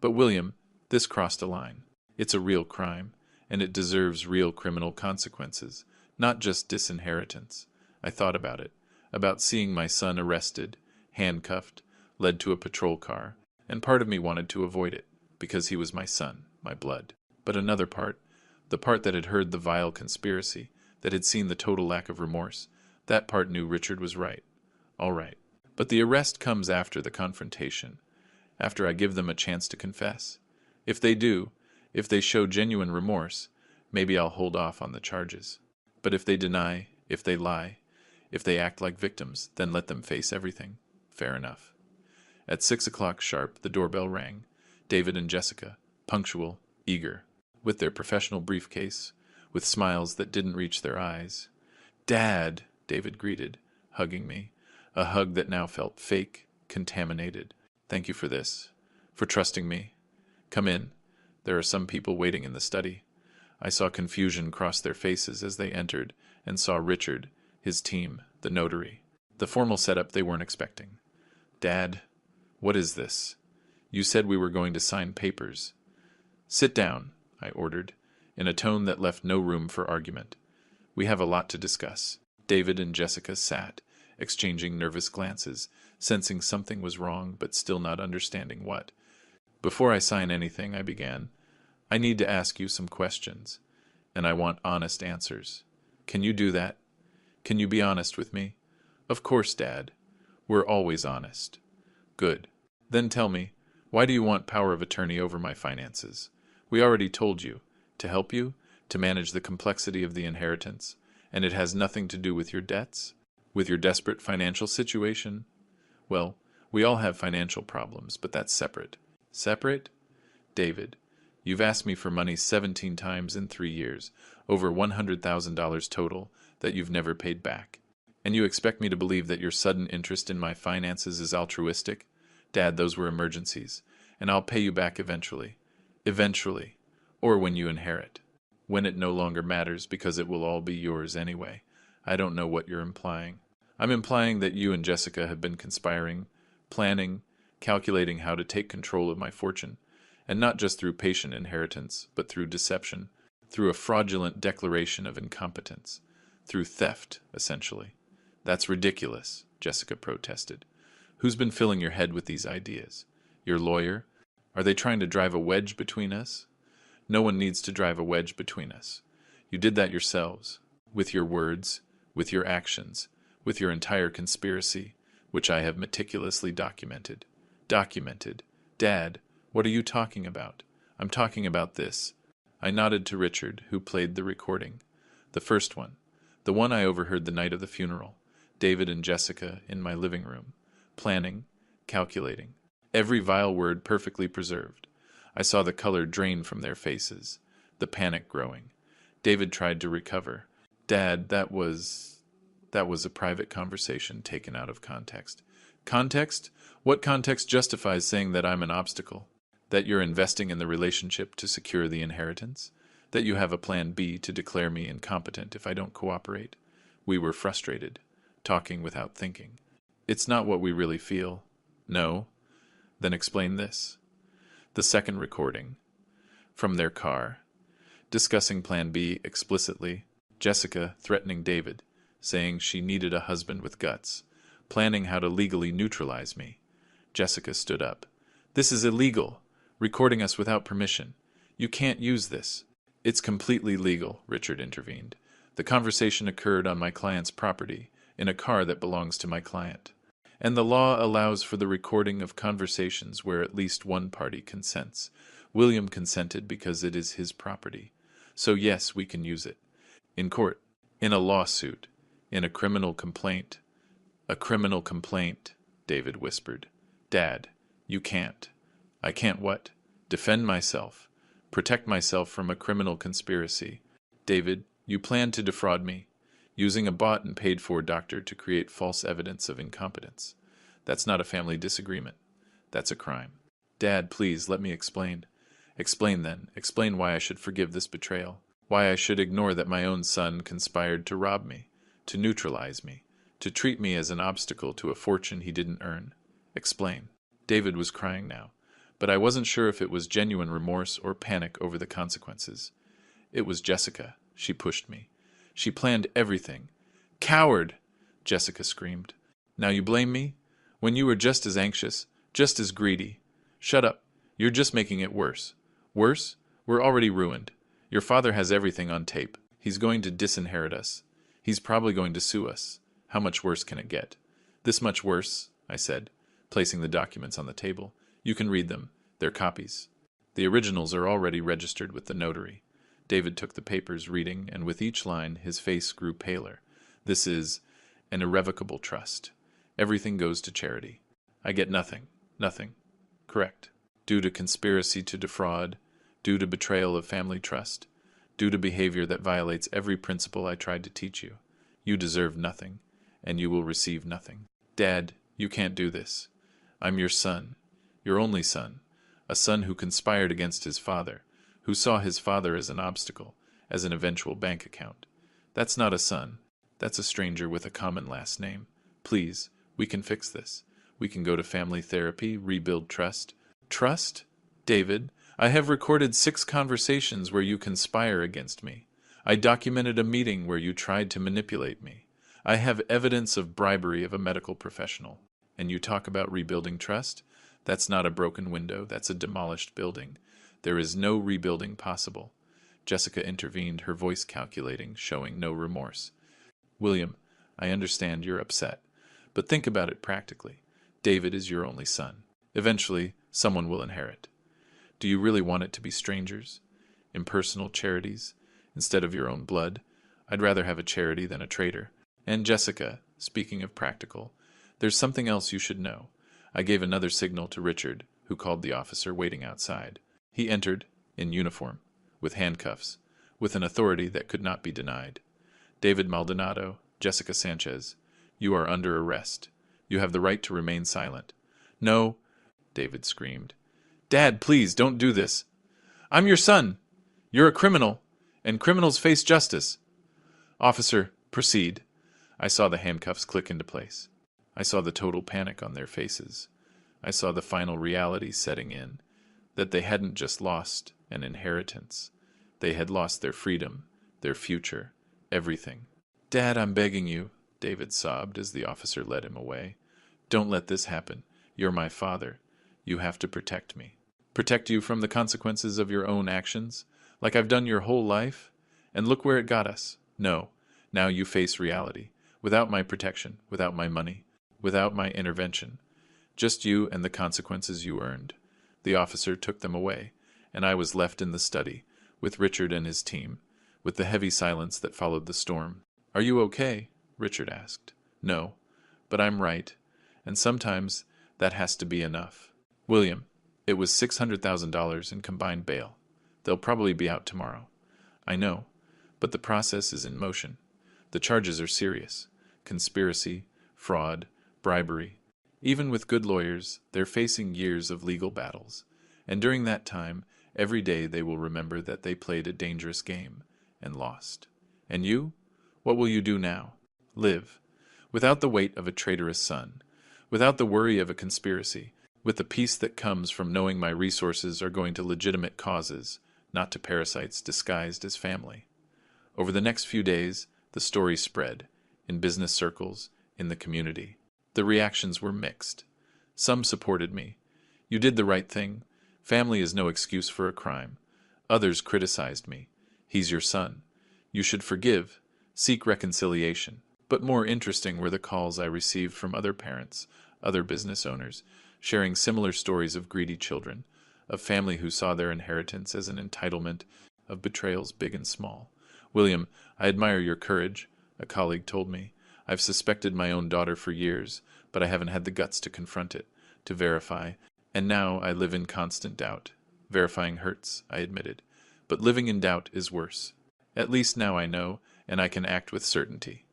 But William, this crossed a line. It's a real crime, and it deserves real criminal consequences, not just disinheritance. I thought about it, about seeing my son arrested, handcuffed, led to a patrol car, and part of me wanted to avoid it, because he was my son, my blood. But another part, the part that had heard the vile conspiracy, that had seen the total lack of remorse, that part knew Richard was right. All right. But the arrest comes after the confrontation, after I give them a chance to confess. If they do, if they show genuine remorse, maybe I'll hold off on the charges. But if they deny, if they lie, if they act like victims, then let them face everything. Fair enough. At 6 o'clock sharp, the doorbell rang. David and Jessica, punctual, eager, with their professional briefcase, with smiles that didn't reach their eyes. Dad, David greeted, hugging me, a hug that now felt fake, contaminated. Thank you for this, for trusting me. Come in. There are some people waiting in the study. I saw confusion cross their faces as they entered, and saw Richard, his team, the notary, the formal setup they weren't expecting. Dad, what is this? You said we were going to sign papers. Sit down, I ordered, in a tone that left no room for argument. We have a lot to discuss. David and Jessica sat, exchanging nervous glances, sensing something was wrong but still not understanding what. Before I sign anything, I began, I need to ask you some questions, and I want honest answers. Can you do that? Can you be honest with me? Of course, Dad. We're always honest. Good. Then tell me, why do you want power of attorney over my finances? We already told you. To help you? To manage the complexity of the inheritance? And it has nothing to do with your debts? With your desperate financial situation? Well, We all have financial problems, but that's separate. Separate? David, you've asked me for money 17 times in 3 years, over $100,000 total, that you've never paid back. And you expect me to believe that your sudden interest in my finances is altruistic? Dad, those were emergencies, and I'll pay you back eventually. Eventually. Or when you inherit. When it no longer matters because it will all be yours anyway. I don't know what you're implying. I'm implying that you and Jessica have been conspiring, planning, calculating how to take control of my fortune, and not just through patient inheritance, but through deception, through a fraudulent declaration of incompetence, through theft, essentially. That's ridiculous, Jessica protested. Who's been filling your head with these ideas? Your lawyer? Are they trying to drive a wedge between us? No one needs to drive a wedge between us. You did that yourselves, with your words, with your actions, with your entire conspiracy, which I have meticulously documented. Documented? Dad, what are you talking about? I'm talking about this. I nodded to Richard, who played the recording. The first one. The one I overheard the night of the funeral. David and Jessica in my living room. Planning, calculating. Every vile word perfectly preserved. I saw the color drain from their faces, the panic growing. David tried to recover. Dad, that was a private conversation taken out of context. Context? What context justifies saying that I'm an obstacle? That you're investing in the relationship to secure the inheritance? That you have a plan B to declare me incompetent if I don't cooperate? We were frustrated, talking without thinking. It's not what we really feel. No? Then explain this. The second recording. From their car. Discussing Plan B explicitly. Jessica threatening David, saying she needed a husband with guts. Planning how to legally neutralize me. Jessica stood up. This is illegal. Recording us without permission. You can't use this. It's completely legal, Richard intervened. The conversation occurred on my client's property, in a car that belongs to my client. And the law allows for the recording of conversations where at least one party consents. William consented because it is his property. So yes, we can use it. In court. In a lawsuit. In a criminal complaint. A criminal complaint, David whispered. Dad, you can't. I can't what? Defend myself. Protect myself from a criminal conspiracy. David, you plan to defraud me, using a bought and paid-for doctor to create false evidence of incompetence. That's not a family disagreement. That's a crime. Dad, please, let me explain. Explain then. Explain why I should forgive this betrayal. Why I should ignore that my own son conspired to rob me, to neutralize me, to treat me as an obstacle to a fortune he didn't earn. Explain. David was crying now, but I wasn't sure if it was genuine remorse or panic over the consequences. It was Jessica. She pushed me. She planned everything. Coward! Jessica screamed. Now you blame me? When you were just as anxious, just as greedy. Shut up. You're just making it worse. Worse? We're already ruined. Your father has everything on tape. He's going to disinherit us. He's probably going to sue us. How much worse can it get? This much worse, I said, placing the documents on the table. You can read them. They're copies. The originals are already registered with the notary. David took the papers, reading, and with each line his face grew paler. This is an irrevocable trust. Everything goes to charity. I get nothing. Nothing. Correct. Due to conspiracy to defraud, due to betrayal of family trust, due to behavior that violates every principle I tried to teach you. You deserve nothing, and you will receive nothing. Dad, you can't do this. I'm your son, your only son, a son who conspired against his father, who saw his father as an obstacle, as an eventual bank account. That's not a son. That's a stranger with a common last name. Please, we can fix this. We can go to family therapy, rebuild trust. Trust? David, I have recorded 6 conversations where you conspire against me. I documented a meeting where you tried to manipulate me. I have evidence of bribery of a medical professional. And you talk about rebuilding trust? That's not a broken window. That's a demolished building. There is no rebuilding possible. Jessica intervened, her voice calculating, showing no remorse. William, I understand you're upset, but think about it practically. David is your only son. Eventually, someone will inherit. Do you really want it to be strangers? Impersonal charities? Instead of your own blood? I'd rather have a charity than a traitor. And Jessica, speaking of practical, there's something else you should know. I gave another signal to Richard, who called the officer waiting outside. He entered, in uniform, with handcuffs, with an authority that could not be denied. David Maldonado, Jessica Sanchez, you are under arrest. You have the right to remain silent. No, David screamed. Dad, please, don't do this. I'm your son. You're a criminal, and criminals face justice. Officer, proceed. I saw the handcuffs click into place. I saw the total panic on their faces. I saw the final reality setting in, that they hadn't just lost an inheritance. They had lost their freedom, their future, everything. Dad, I'm begging you, David sobbed as the officer led him away. Don't let this happen. You're my father. You have to protect me. Protect you from the consequences of your own actions, like I've done your whole life? And look where it got us. No, now you face reality, without my protection, without my money, without my intervention. Just you and the consequences you earned. The officer took them away, and I was left in the study, with Richard and his team, with the heavy silence that followed the storm. Are you okay? Richard asked. No, but I'm right, and sometimes that has to be enough. William, it was $600,000 in combined bail. They'll probably be out tomorrow. I know, but the process is in motion. The charges are serious. Conspiracy, fraud, bribery. Even with good lawyers, they're facing years of legal battles. And during that time, every day they will remember that they played a dangerous game and lost. And you? What will you do now? Live, without the weight of a traitorous son, without the worry of a conspiracy, with the peace that comes from knowing my resources are going to legitimate causes, not to parasites disguised as family. Over the next few days, the story spread, in business circles, in the community. The reactions were mixed. Some supported me. You did the right thing. Family is no excuse for a crime. Others criticized me. He's your son. You should forgive, seek reconciliation. But more interesting were the calls I received from other parents, other business owners, sharing similar stories of greedy children, of family who saw their inheritance as an entitlement, of betrayals big and small. William, I admire your courage, a colleague told me. I've suspected my own daughter for years, but I haven't had the guts to confront it, to verify, and now I live in constant doubt. Verifying hurts, I admitted, but living in doubt is worse. At least now I know, and I can act with certainty.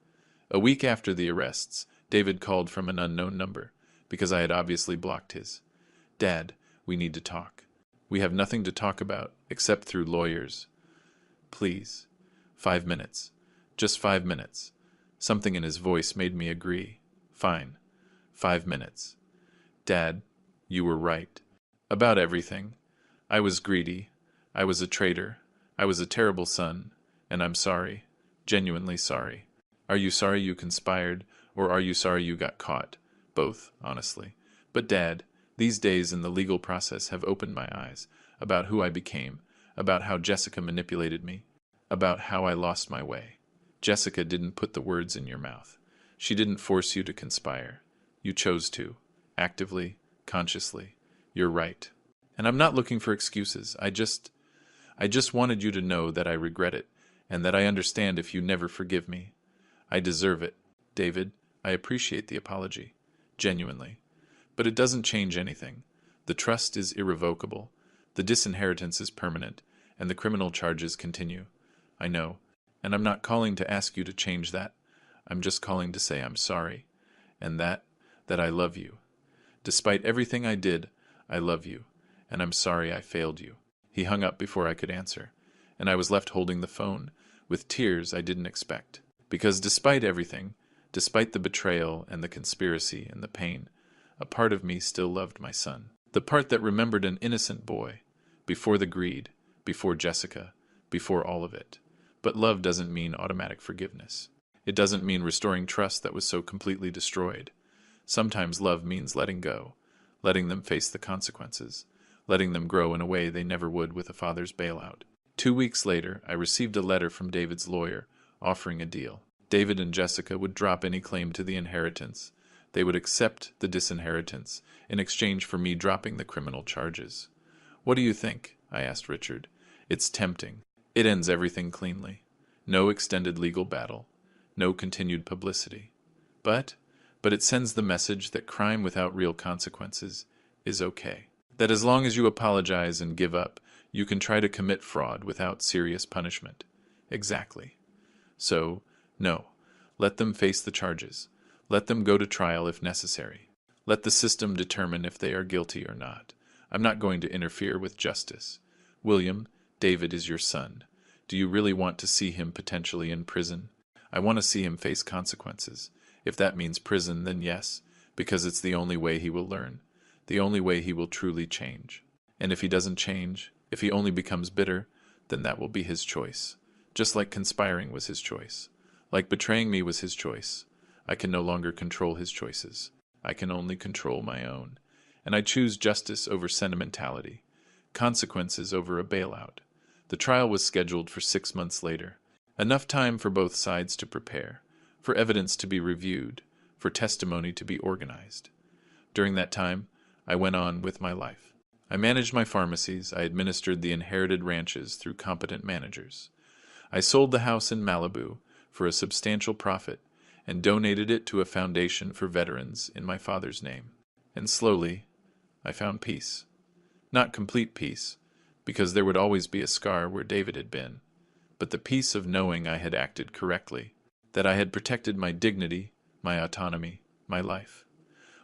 A week after the arrests, David called from an unknown number, because I had obviously blocked his. Dad, we need to talk. We have nothing to talk about, except through lawyers. Please. 5 minutes. Just 5 minutes. Something in his voice made me agree. Fine. 5 minutes. Dad, you were right. About everything. I was greedy. I was a traitor. I was a terrible son. And I'm sorry. Genuinely sorry. Are you sorry you conspired, or are you sorry you got caught? Both, honestly. But Dad, these days in the legal process have opened my eyes about who I became, about how Jessica manipulated me, about how I lost my way. Jessica didn't put the words in your mouth. She didn't force you to conspire. You chose to, actively, consciously. You're right. And I'm not looking for excuses. I just wanted you to know that I regret it, and that I understand if you never forgive me. I deserve it, David. I appreciate the apology. Genuinely. But it doesn't change anything. The trust is irrevocable. The disinheritance is permanent, and the criminal charges continue. I know, and I'm not calling to ask you to change that. I'm just calling to say I'm sorry, and that I love you. Despite everything I did, I love you, and I'm sorry I failed you. He hung up before I could answer, and I was left holding the phone, with tears I didn't expect. Because despite everything, despite the betrayal and the conspiracy and the pain, a part of me still loved my son. The part that remembered an innocent boy, before the greed, before Jessica, before all of it. But love doesn't mean automatic forgiveness. It doesn't mean restoring trust that was so completely destroyed. Sometimes love means letting go, letting them face the consequences, letting them grow in a way they never would with a father's bailout. 2 weeks later, I received a letter from David's lawyer, offering a deal. David and Jessica would drop any claim to the inheritance. They would accept the disinheritance in exchange for me dropping the criminal charges. What do you think? I asked Richard. It's tempting. It ends everything cleanly. No extended legal battle. No continued publicity. But but it sends the message that crime without real consequences is okay. That as long as you apologize and give up, you can try to commit fraud without serious punishment. Exactly. So, no. Let them face the charges. Let them go to trial if necessary. Let the system determine if they are guilty or not. I'm not going to interfere with justice. William, David is your son. Do you really want to see him potentially in prison? I want to see him face consequences. If that means prison, then yes, because it's the only way he will learn, the only way he will truly change. And if he doesn't change, if he only becomes bitter, then that will be his choice. Just like conspiring was his choice. Like betraying me was his choice. I can no longer control his choices. I can only control my own. And I choose justice over sentimentality, consequences over a bailout. The trial was scheduled for 6 months later. Enough time for both sides to prepare, for evidence to be reviewed, for testimony to be organized. During that time, I went on with my life. I managed my pharmacies, I administered the inherited ranches through competent managers. I sold the house in Malibu for a substantial profit and donated it to a foundation for veterans in my father's name. And slowly, I found peace. Not complete peace, because there would always be a scar where David had been, but the peace of knowing I had acted correctly, that I had protected my dignity, my autonomy, my life.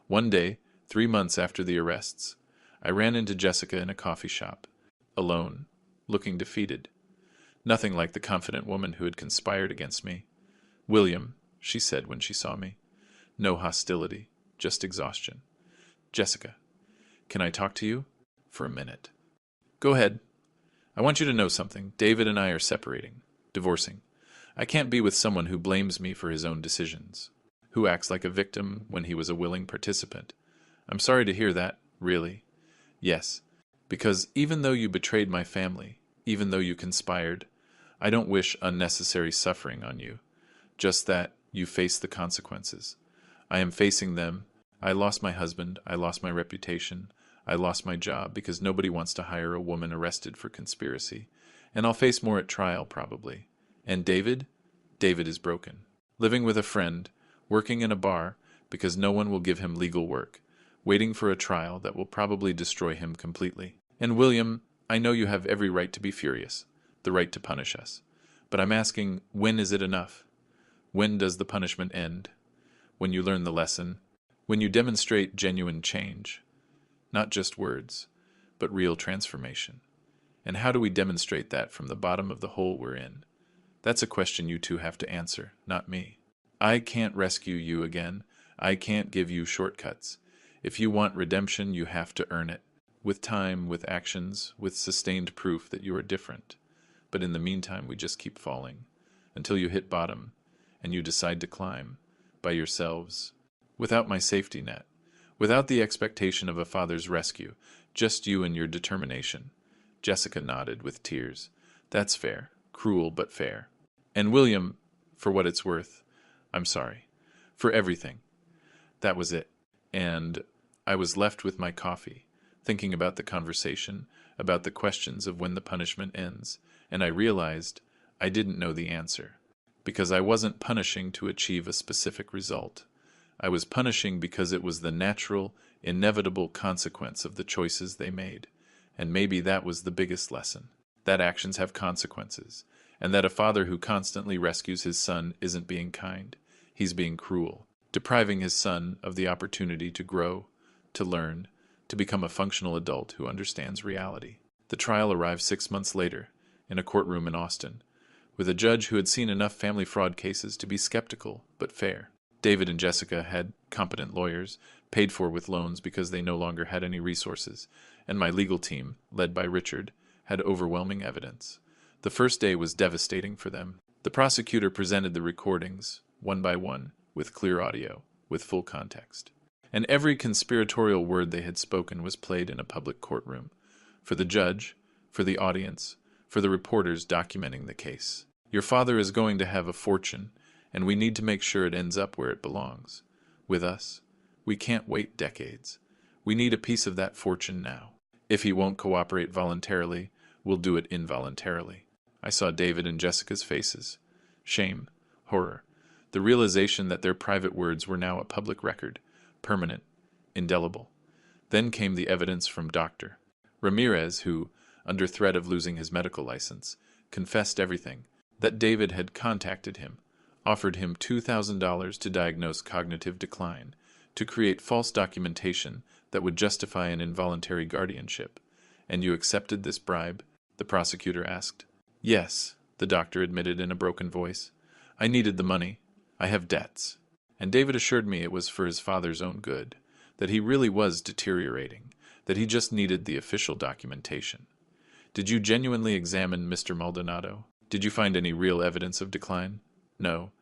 One day, 3 months after the arrests, I ran into Jessica in a coffee shop, alone, looking defeated. Nothing like the confident woman who had conspired against me. "William," she said when she saw me. No hostility, just exhaustion. "Jessica, can I talk to you? For a minute." "Go ahead. I want you to know something. David and I are separating, divorcing. I can't be with someone who blames me for his own decisions, who acts like a victim when he was a willing participant. I'm sorry to hear that, really. Yes, because even though you betrayed my family, even though you conspired, I don't wish unnecessary suffering on you. Just that you face the consequences. I am facing them. I lost my husband. I lost my reputation. I lost my job because nobody wants to hire a woman arrested for conspiracy. And I'll face more at trial, probably. And David? David is broken. Living with a friend, working in a bar because no one will give him legal work, waiting for a trial that will probably destroy him completely. And William, I know you have every right to be furious, the right to punish us. But I'm asking, when is it enough? When does the punishment end? When you learn the lesson? When you demonstrate genuine change? Not just words, but real transformation. And how do we demonstrate that from the bottom of the hole we're in? That's a question you two have to answer, not me. I can't rescue you again. I can't give you shortcuts. If you want redemption, you have to earn it. With time, with actions, with sustained proof that you are different. But in the meantime, we just keep falling, until you hit bottom, and you decide to climb, by yourselves, without my safety net, without the expectation of a father's rescue, just you and your determination. Jessica nodded with tears. That's fair, cruel but fair. And William, for what it's worth, I'm sorry. For everything. That was it. And I was left with my coffee, thinking about the conversation, about the questions of when the punishment ends, and I realized I didn't know the answer, because I wasn't punishing to achieve a specific result. I was punishing because it was the natural, inevitable consequence of the choices they made, and maybe that was the biggest lesson, that actions have consequences, and that a father who constantly rescues his son isn't being kind, he's being cruel, depriving his son of the opportunity to grow, to learn, to become a functional adult who understands reality. The trial arrived 6 months later, in a courtroom in Austin, with a judge who had seen enough family fraud cases to be skeptical but fair. David and Jessica had competent lawyers, paid for with loans because they no longer had any resources, and my legal team, led by Richard, had overwhelming evidence. The first day was devastating for them. The prosecutor presented the recordings, one by one, with clear audio, with full context. And every conspiratorial word they had spoken was played in a public courtroom, for the judge, for the audience, for the reporters documenting the case. Your father is going to have a fortune, and we need to make sure it ends up where it belongs. With us, we can't wait decades. We need a piece of that fortune now. If he won't cooperate voluntarily, we'll do it involuntarily. I saw David and Jessica's faces. Shame, horror. the realization that their private words were now a public record, permanent, indelible. Then came the evidence from Dr. Ramirez, who, under threat of losing his medical license, confessed everything, that David had contacted him, offered him $2,000 to diagnose cognitive decline, to create false documentation that would justify an involuntary guardianship. And you accepted this bribe? The prosecutor asked. Yes, the doctor admitted in a broken voice. I needed the money. I have debts. And David assured me it was for his father's own good, that he really was deteriorating, that he just needed the official documentation. Did you genuinely examine Mr. Maldonado? Did you find any real evidence of decline? No.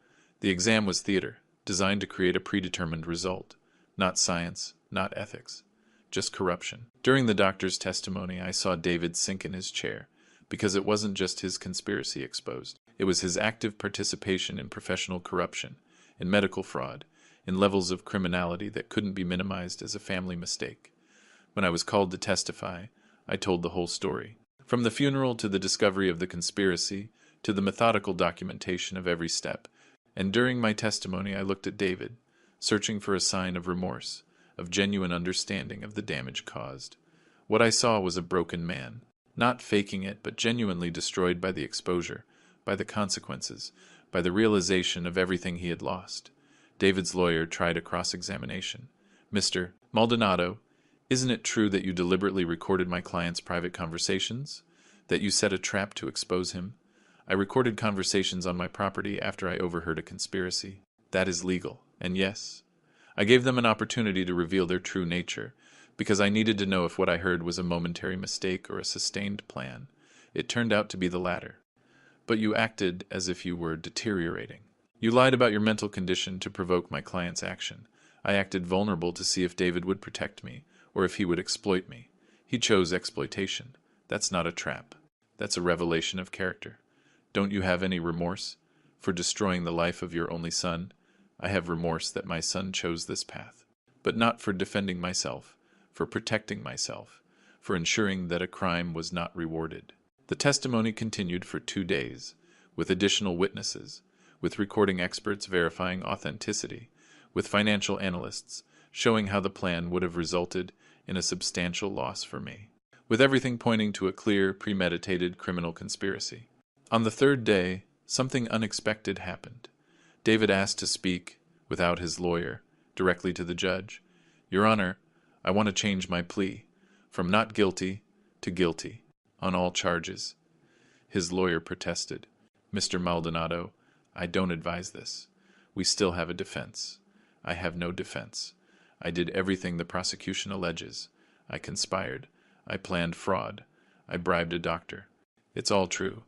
The exam was theater, designed to create a predetermined result. Not science, not ethics. Just corruption. During the doctor's testimony, I saw David sink in his chair, because it wasn't just his conspiracy exposed. It was his active participation in professional corruption, in medical fraud, in levels of criminality that couldn't be minimized as a family mistake. When I was called to testify, I told the whole story. From the funeral to the discovery of the conspiracy, to the methodical documentation of every step. And during my testimony, I looked at David, searching for a sign of remorse, of genuine understanding of the damage caused. What I saw was a broken man, not faking it, but genuinely destroyed by the exposure, by the consequences, by the realization of everything he had lost. David's lawyer tried a cross-examination. Mr. Maldonado, isn't it true that you deliberately recorded my client's private conversations? That you set a trap to expose him? I recorded conversations on my property after I overheard a conspiracy. That is legal. And yes, I gave them an opportunity to reveal their true nature, because I needed to know if what I heard was a momentary mistake or a sustained plan. It turned out to be the latter. But you acted as if you were deteriorating. You lied about your mental condition to provoke my client's action. I acted vulnerable to see if David would protect me, or if he would exploit me. He chose exploitation. That's not a trap. That's a revelation of character. Don't you have any remorse for destroying the life of your only son? I have remorse that my son chose this path, but not for defending myself, for protecting myself, for ensuring that a crime was not rewarded. The testimony continued for 2 days, with additional witnesses, with recording experts verifying authenticity, with financial analysts showing how the plan would have resulted in a substantial loss for me, with everything pointing to a clear, premeditated criminal conspiracy. On the 3rd day, something unexpected happened. David asked to speak, without his lawyer, directly to the judge. Your Honor, I want to change my plea, from not guilty to guilty, on all charges. His lawyer protested. Mr. Maldonado, I don't advise this. We still have a defense. I have no defense. I did everything the prosecution alleges. I conspired. I planned fraud. I bribed a doctor. It's all true.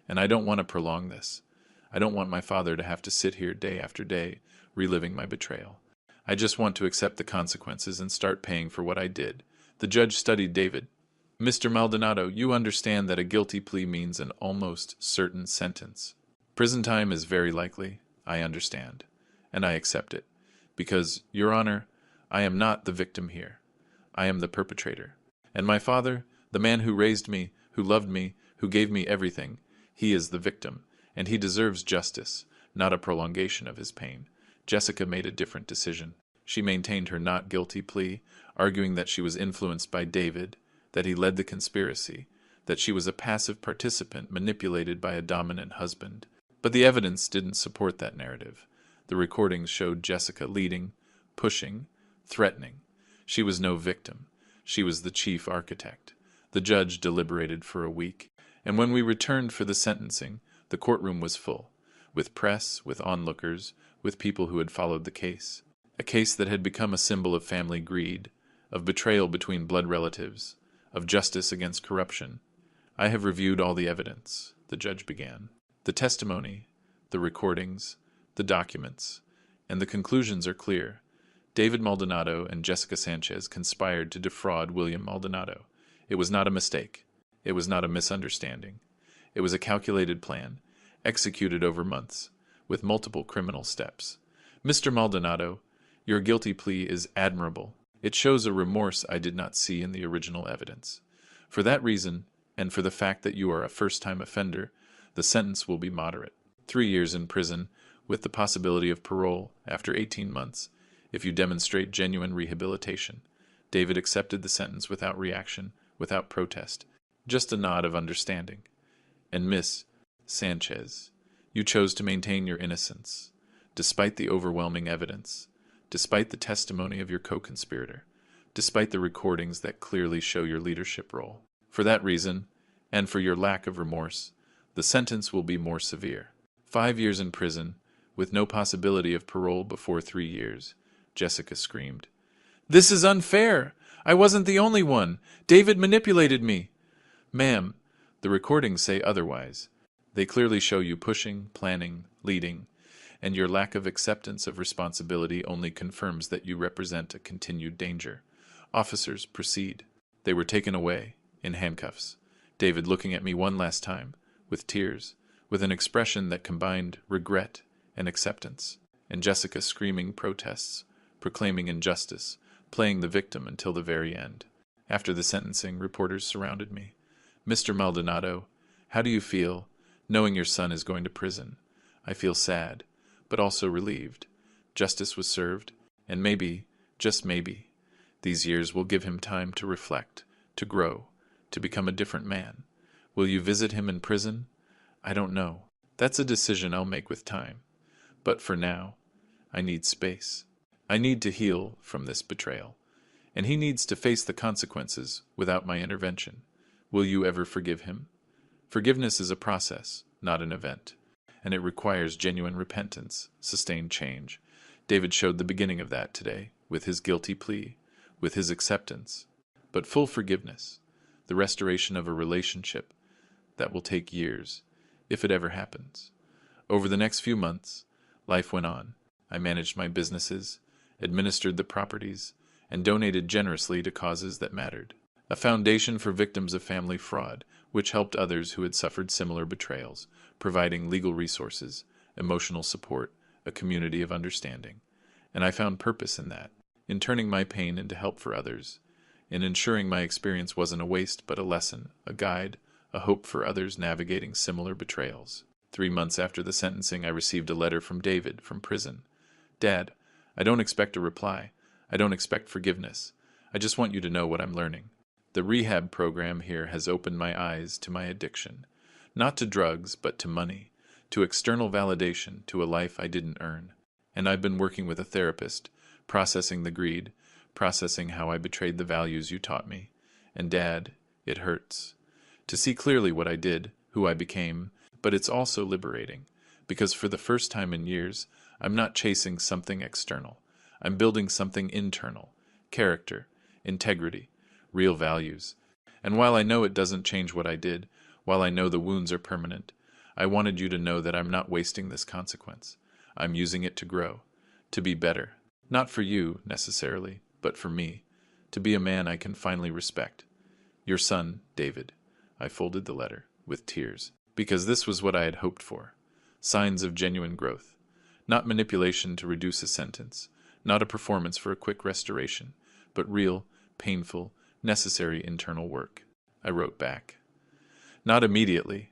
And I don't want to prolong this. I don't want my father to have to sit here day after day, reliving my betrayal. I just want to accept the consequences and start paying for what I did. The judge studied David. Mr. Maldonado, you understand that a guilty plea means an almost certain sentence. Prison time is very likely. I understand. And I accept it. Because, Your Honor, I am not the victim here. I am the perpetrator. And my father, the man who raised me, who loved me, who gave me everything, he is the victim, and he deserves justice, not a prolongation of his pain. Jessica made a different decision. She maintained her not guilty plea, arguing that she was influenced by David, that he led the conspiracy, that she was a passive participant manipulated by a dominant husband. But the evidence didn't support that narrative. The recordings showed Jessica leading, pushing, threatening. She was no victim. She was the chief architect. The judge deliberated for a week, and when we returned for the sentencing, the courtroom was full, with press, with onlookers, with people who had followed the case. A case that had become a symbol of family greed, of betrayal between blood relatives, of justice against corruption. I have reviewed all the evidence, the judge began. The testimony, the recordings, the documents, and the conclusions are clear. David Maldonado and Jessica Sanchez conspired to defraud William Maldonado. It was not a mistake. It was not a misunderstanding. It was a calculated plan, executed over months, with multiple criminal steps. Mr. Maldonado, your guilty plea is admirable. It shows a remorse I did not see in the original evidence. For that reason, and for the fact that you are a first-time offender, the sentence will be moderate. 3 years in prison with the possibility of parole after 18 months if you demonstrate genuine rehabilitation. David accepted the sentence without reaction, without protest, just a nod of understanding. And Miss Sanchez, you chose to maintain your innocence, despite the overwhelming evidence, despite the testimony of your co-conspirator, despite the recordings that clearly show your leadership role. For that reason, and for your lack of remorse, the sentence will be more severe. 5 years in prison, with no possibility of parole before 3 years, Jessica screamed. "This is unfair! I wasn't the only one! David manipulated me!" "Ma'am, the recordings say otherwise. They clearly show you pushing, planning, leading, and your lack of acceptance of responsibility only confirms that you represent a continued danger. Officers, proceed." They were taken away, in handcuffs, David looking at me one last time, with tears, with an expression that combined regret and acceptance, and Jessica screaming protests, proclaiming injustice, playing the victim until the very end. After the sentencing, reporters surrounded me. "Mr. Maldonado, how do you feel, knowing your son is going to prison?" "I feel sad, but also relieved. Justice was served, and maybe, just maybe, these years will give him time to reflect, to grow, to become a different man. Will you visit him in prison?" "I don't know. That's a decision I'll make with time. But for now, I need space. I need to heal from this betrayal. And he needs to face the consequences without my intervention. Will you ever forgive him?" Forgiveness is a process, not an event, and it requires genuine repentance, sustained change. David showed the beginning of that today, with his guilty plea, with his acceptance. But full forgiveness, the restoration of a relationship, that will take years, if it ever happens. Over the next few months, life went on. I managed my businesses, administered the properties, and donated generously to causes that mattered. A foundation for victims of family fraud, which helped others who had suffered similar betrayals, providing legal resources, emotional support, a community of understanding. And I found purpose in that, in turning my pain into help for others, in ensuring my experience wasn't a waste but a lesson, a guide, a hope for others navigating similar betrayals. 3 months after the sentencing, I received a letter from David from prison. "Dad, I don't expect a reply. I don't expect forgiveness. I just want you to know what I'm learning. The rehab program here has opened my eyes to my addiction. Not to drugs, but to money, to external validation, to a life I didn't earn. And I've been working with a therapist, processing the greed, processing how I betrayed the values you taught me. And Dad, it hurts. To see clearly what I did, who I became, but it's also liberating, because for the first time in years, I'm not chasing something external. I'm building something internal, character, integrity, real values. And while I know it doesn't change what I did, while I know the wounds are permanent, I wanted you to know that I'm not wasting this consequence. I'm using it to grow, to be better. Not for you, necessarily, but for me, to be a man I can finally respect. Your son, David." I folded the letter, with tears, because this was what I had hoped for. Signs of genuine growth. Not manipulation to reduce a sentence, not a performance for a quick restoration, but real, painful, necessary internal work. I wrote back. Not immediately,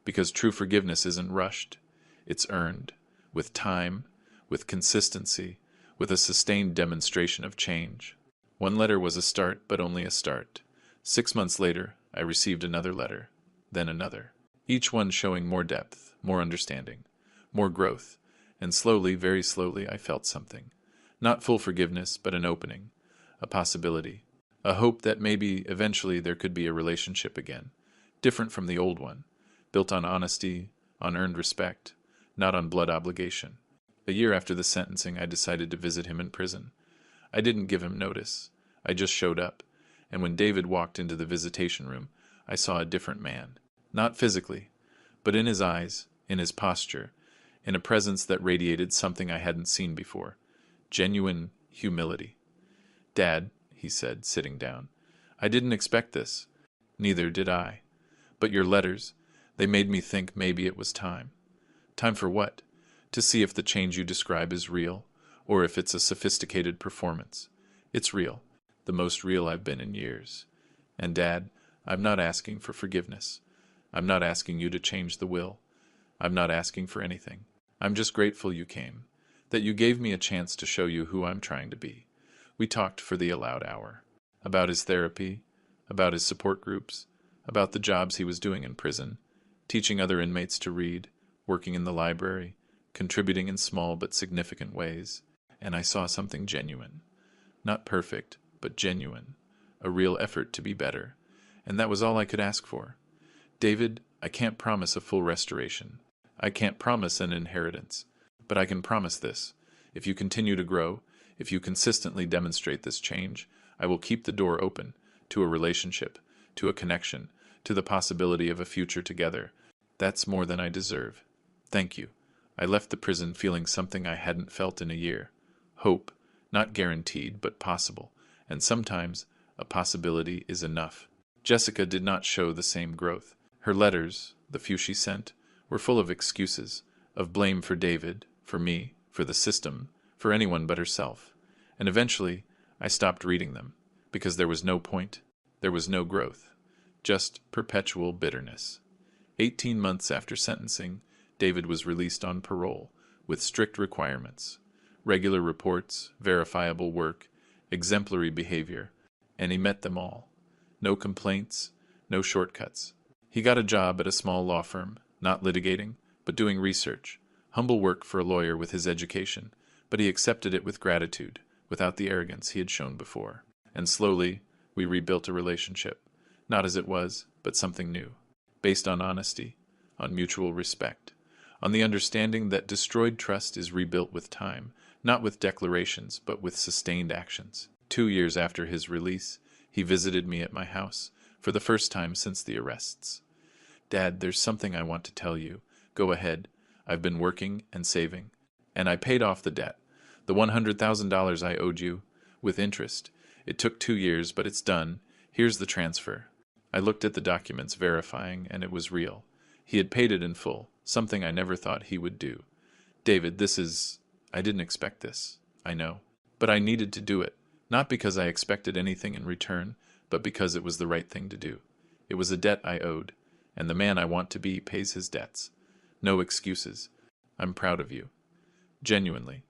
because true forgiveness isn't rushed. It's earned, with time, with consistency, with a sustained demonstration of change. One letter was a start, but only a start. 6 months later, I received another letter, then another, each one showing more depth, more understanding, more growth, and slowly, very slowly, I felt something. Not full forgiveness, but an opening, a possibility, a hope that maybe eventually there could be a relationship again, different from the old one, built on honesty, on earned respect, not on blood obligation. A year after the sentencing, I decided to visit him in prison. I didn't give him notice. I just showed up, and when David walked into the visitation room, I saw a different man. Not physically, but in his eyes, in his posture, in a presence that radiated something I hadn't seen before. Genuine humility. "Dad," he said, sitting down, "I didn't expect this. Neither did I. But your letters, they made me think maybe it was time." "Time for what?" "To see if the change you describe is real, or if it's a sophisticated performance. It's real, the most real I've been in years. And Dad, I'm not asking for forgiveness. I'm not asking you to change the will. I'm not asking for anything. I'm just grateful you came, that you gave me a chance to show you who I'm trying to be. We talked for the allowed hour. About his therapy, about his support groups, about the jobs he was doing in prison, teaching other inmates to read, working in the library, contributing in small but significant ways. And I saw something genuine. Not perfect, but genuine. A real effort to be better. And that was all I could ask for. David, I can't promise a full restoration. I can't promise an inheritance. But I can promise this. If you continue to grow, if you consistently demonstrate this change, I will keep the door open to a relationship, to a connection, to the possibility of a future together. That's more than I deserve. Thank you. I left the prison feeling something I hadn't felt in a year. Hope, not guaranteed, but possible. And sometimes a possibility is enough. Jessica did not show the same growth. Her letters, the few she sent, were full of excuses, of blame for David, for me, for the system, for anyone but herself. And eventually, I stopped reading them, because there was no point, there was no growth, just perpetual bitterness. 18 months after sentencing, David was released on parole, with strict requirements, regular reports, verifiable work, exemplary behavior, and he met them all. No complaints, no shortcuts. He got a job at a small law firm, not litigating, but doing research, humble work for a lawyer with his education, but he accepted it with gratitude, without the arrogance he had shown before. And slowly, we rebuilt a relationship, not as it was, but something new, based on honesty, on mutual respect, on the understanding that destroyed trust is rebuilt with time, not with declarations, but with sustained actions. 2 years after his release, he visited me at my house, for the first time since the arrests. Dad, there's something I want to tell you. Go ahead. I've been working and saving, and I paid off the debt, the $100,000 I owed you, with interest. It took 2 years, but it's done. Here's the transfer. I looked at the documents verifying, and it was real. He had paid it in full, something I never thought he would do. David, I didn't expect this, I know. But I needed to do it, not because I expected anything in return, but because it was the right thing to do. It was a debt I owed, and the man I want to be pays his debts. No excuses. I'm proud of you. Genuinely.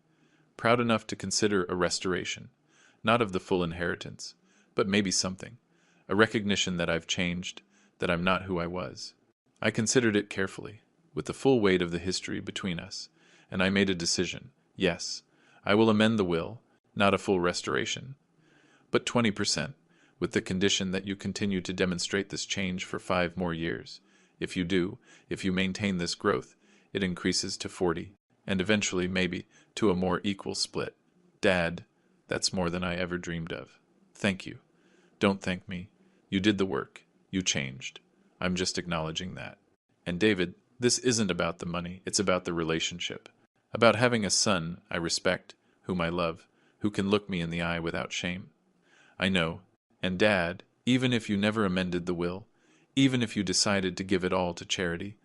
Proud enough to consider a restoration, not of the full inheritance, but maybe something. A recognition that I've changed, that I'm not who I was. I considered it carefully, with the full weight of the history between us, and I made a decision. Yes, I will amend the will, not a full restoration, but 20%, with the condition that you continue to demonstrate this change for 5 more years. If you do, if you maintain this growth, it increases to 40, and eventually, maybe, to a more equal split. Dad, that's more than I ever dreamed of. Thank you. Don't thank me. You did the work. You changed. I'm just acknowledging that. And David, this isn't about the money, it's about the relationship. About having a son I respect, whom I love, who can look me in the eye without shame. I know. And Dad, even if you never amended the will, even if you decided to give it all to charity,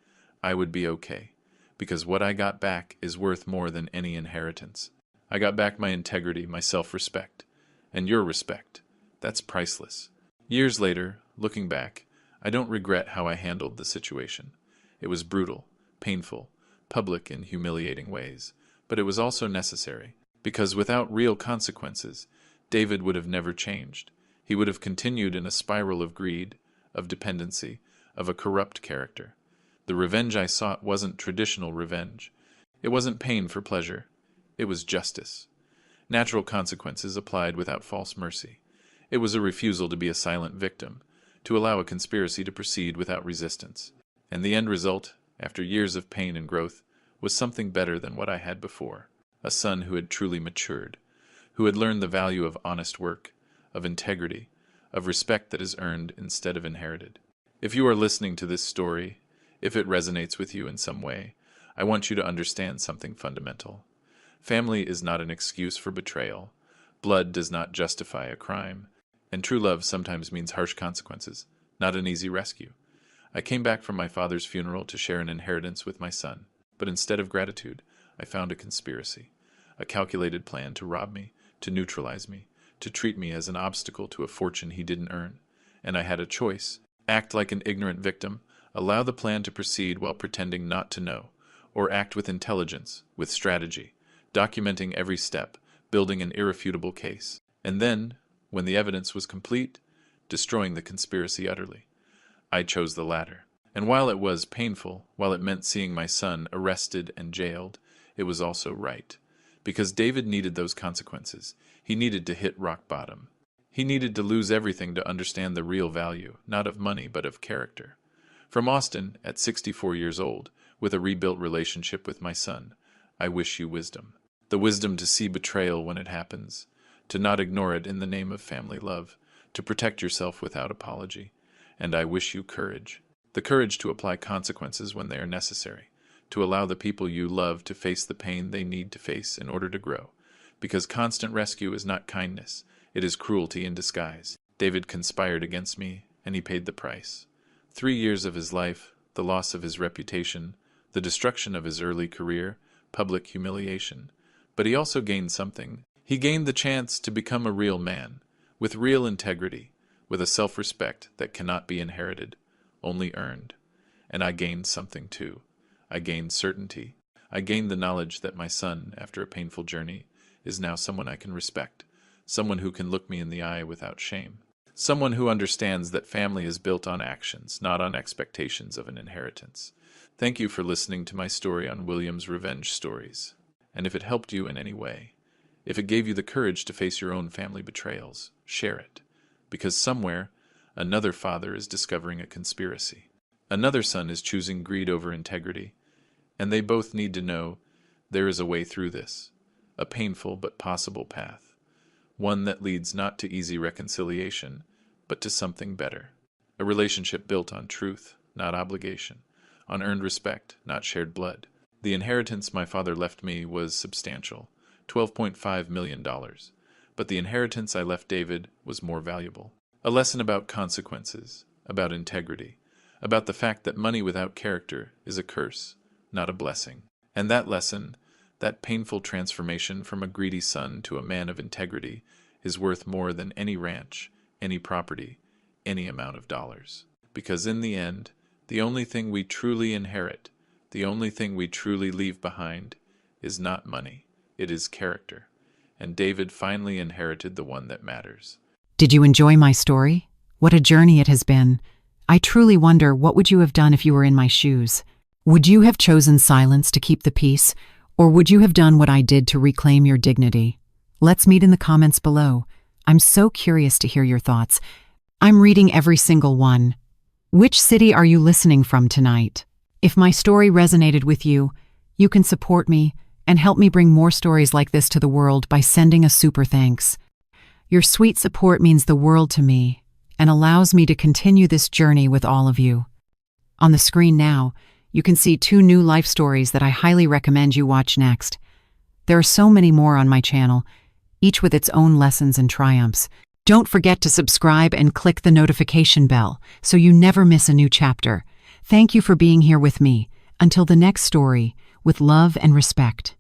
I would be okay. Because what I got back is worth more than any inheritance. I got back my integrity, my self-respect. And your respect. That's priceless. Years later, looking back, I don't regret how I handled the situation. It was brutal, painful, public in humiliating ways. But it was also necessary, because without real consequences, David would have never changed. He would have continued in a spiral of greed, of dependency, of a corrupt character. The revenge I sought wasn't traditional revenge. It wasn't pain for pleasure. It was justice. Natural consequences applied without false mercy. It was a refusal to be a silent victim, to allow a conspiracy to proceed without resistance. And the end result, after years of pain and growth, was something better than what I had before. A son who had truly matured, who had learned the value of honest work, of integrity, of respect that is earned instead of inherited. If you are listening to this story, if it resonates with you in some way, I want you to understand something fundamental. Family is not an excuse for betrayal. Blood does not justify a crime. And true love sometimes means harsh consequences, not an easy rescue. I came back from my father's funeral to share an inheritance with my son, but instead of gratitude, I found a conspiracy, a calculated plan to rob me, to neutralize me, to treat me as an obstacle to a fortune he didn't earn. And I had a choice: act like an ignorant victim, allow the plan to proceed while pretending not to know, or act with intelligence, with strategy, documenting every step, building an irrefutable case, and then, when the evidence was complete, destroying the conspiracy utterly. I chose the latter. And while it was painful, while it meant seeing my son arrested and jailed, it was also right. Because David needed those consequences. He needed to hit rock bottom. He needed to lose everything to understand the real value, not of money, but of character. From Austin, at 64 years old, with a rebuilt relationship with my son, I wish you wisdom. The wisdom to see betrayal when it happens, to not ignore it in the name of family love, to protect yourself without apology. And I wish you courage. The courage to apply consequences when they are necessary, to allow the people you love to face the pain they need to face in order to grow. Because constant rescue is not kindness, it is cruelty in disguise. David conspired against me, and he paid the price. 3 years of his life, the loss of his reputation, the destruction of his early career, public humiliation. But he also gained something. He gained the chance to become a real man, with real integrity, with a self-respect that cannot be inherited, only earned. And I gained something too. I gained certainty. I gained the knowledge that my son, after a painful journey, is now someone I can respect, someone who can look me in the eye without shame, someone who understands that family is built on actions, not on expectations of an inheritance. Thank you for listening to my story on William's revenge stories. And if it helped you in any way, if it gave you the courage to face your own family betrayals, share it. Because somewhere, another father is discovering a conspiracy. Another son is choosing greed over integrity. And they both need to know there is a way through this, a painful but possible path. One that leads not to easy reconciliation, but to something better. A relationship built on truth, not obligation, on earned respect, not shared blood. The inheritance my father left me was substantial, $12.5 million. But the inheritance I left David was more valuable. A lesson about consequences, about integrity, about the fact that money without character is a curse, not a blessing. And that lesson, that painful transformation from a greedy son to a man of integrity, is worth more than any ranch, any property, any amount of dollars. Because in the end, the only thing we truly inherit, the only thing we truly leave behind, is not money, it is character. And David finally inherited the one that matters. Did you enjoy my story? What a journey it has been. I truly wonder, what would you have done if you were in my shoes? Would you have chosen silence to keep the peace, or would you have done what I did to reclaim your dignity? Let's meet in the comments below. I'm so curious to hear your thoughts. I'm reading every single one. Which city are you listening from tonight? If my story resonated with you, you can support me and help me bring more stories like this to the world by sending a super thanks. Your sweet support means the world to me and allows me to continue this journey with all of you. On the screen now, you can see 2 new life stories that I highly recommend you watch next. There are so many more on my channel, each with its own lessons and triumphs. Don't forget to subscribe and click the notification bell so you never miss a new chapter. Thank you for being here with me. Until the next story, with love and respect.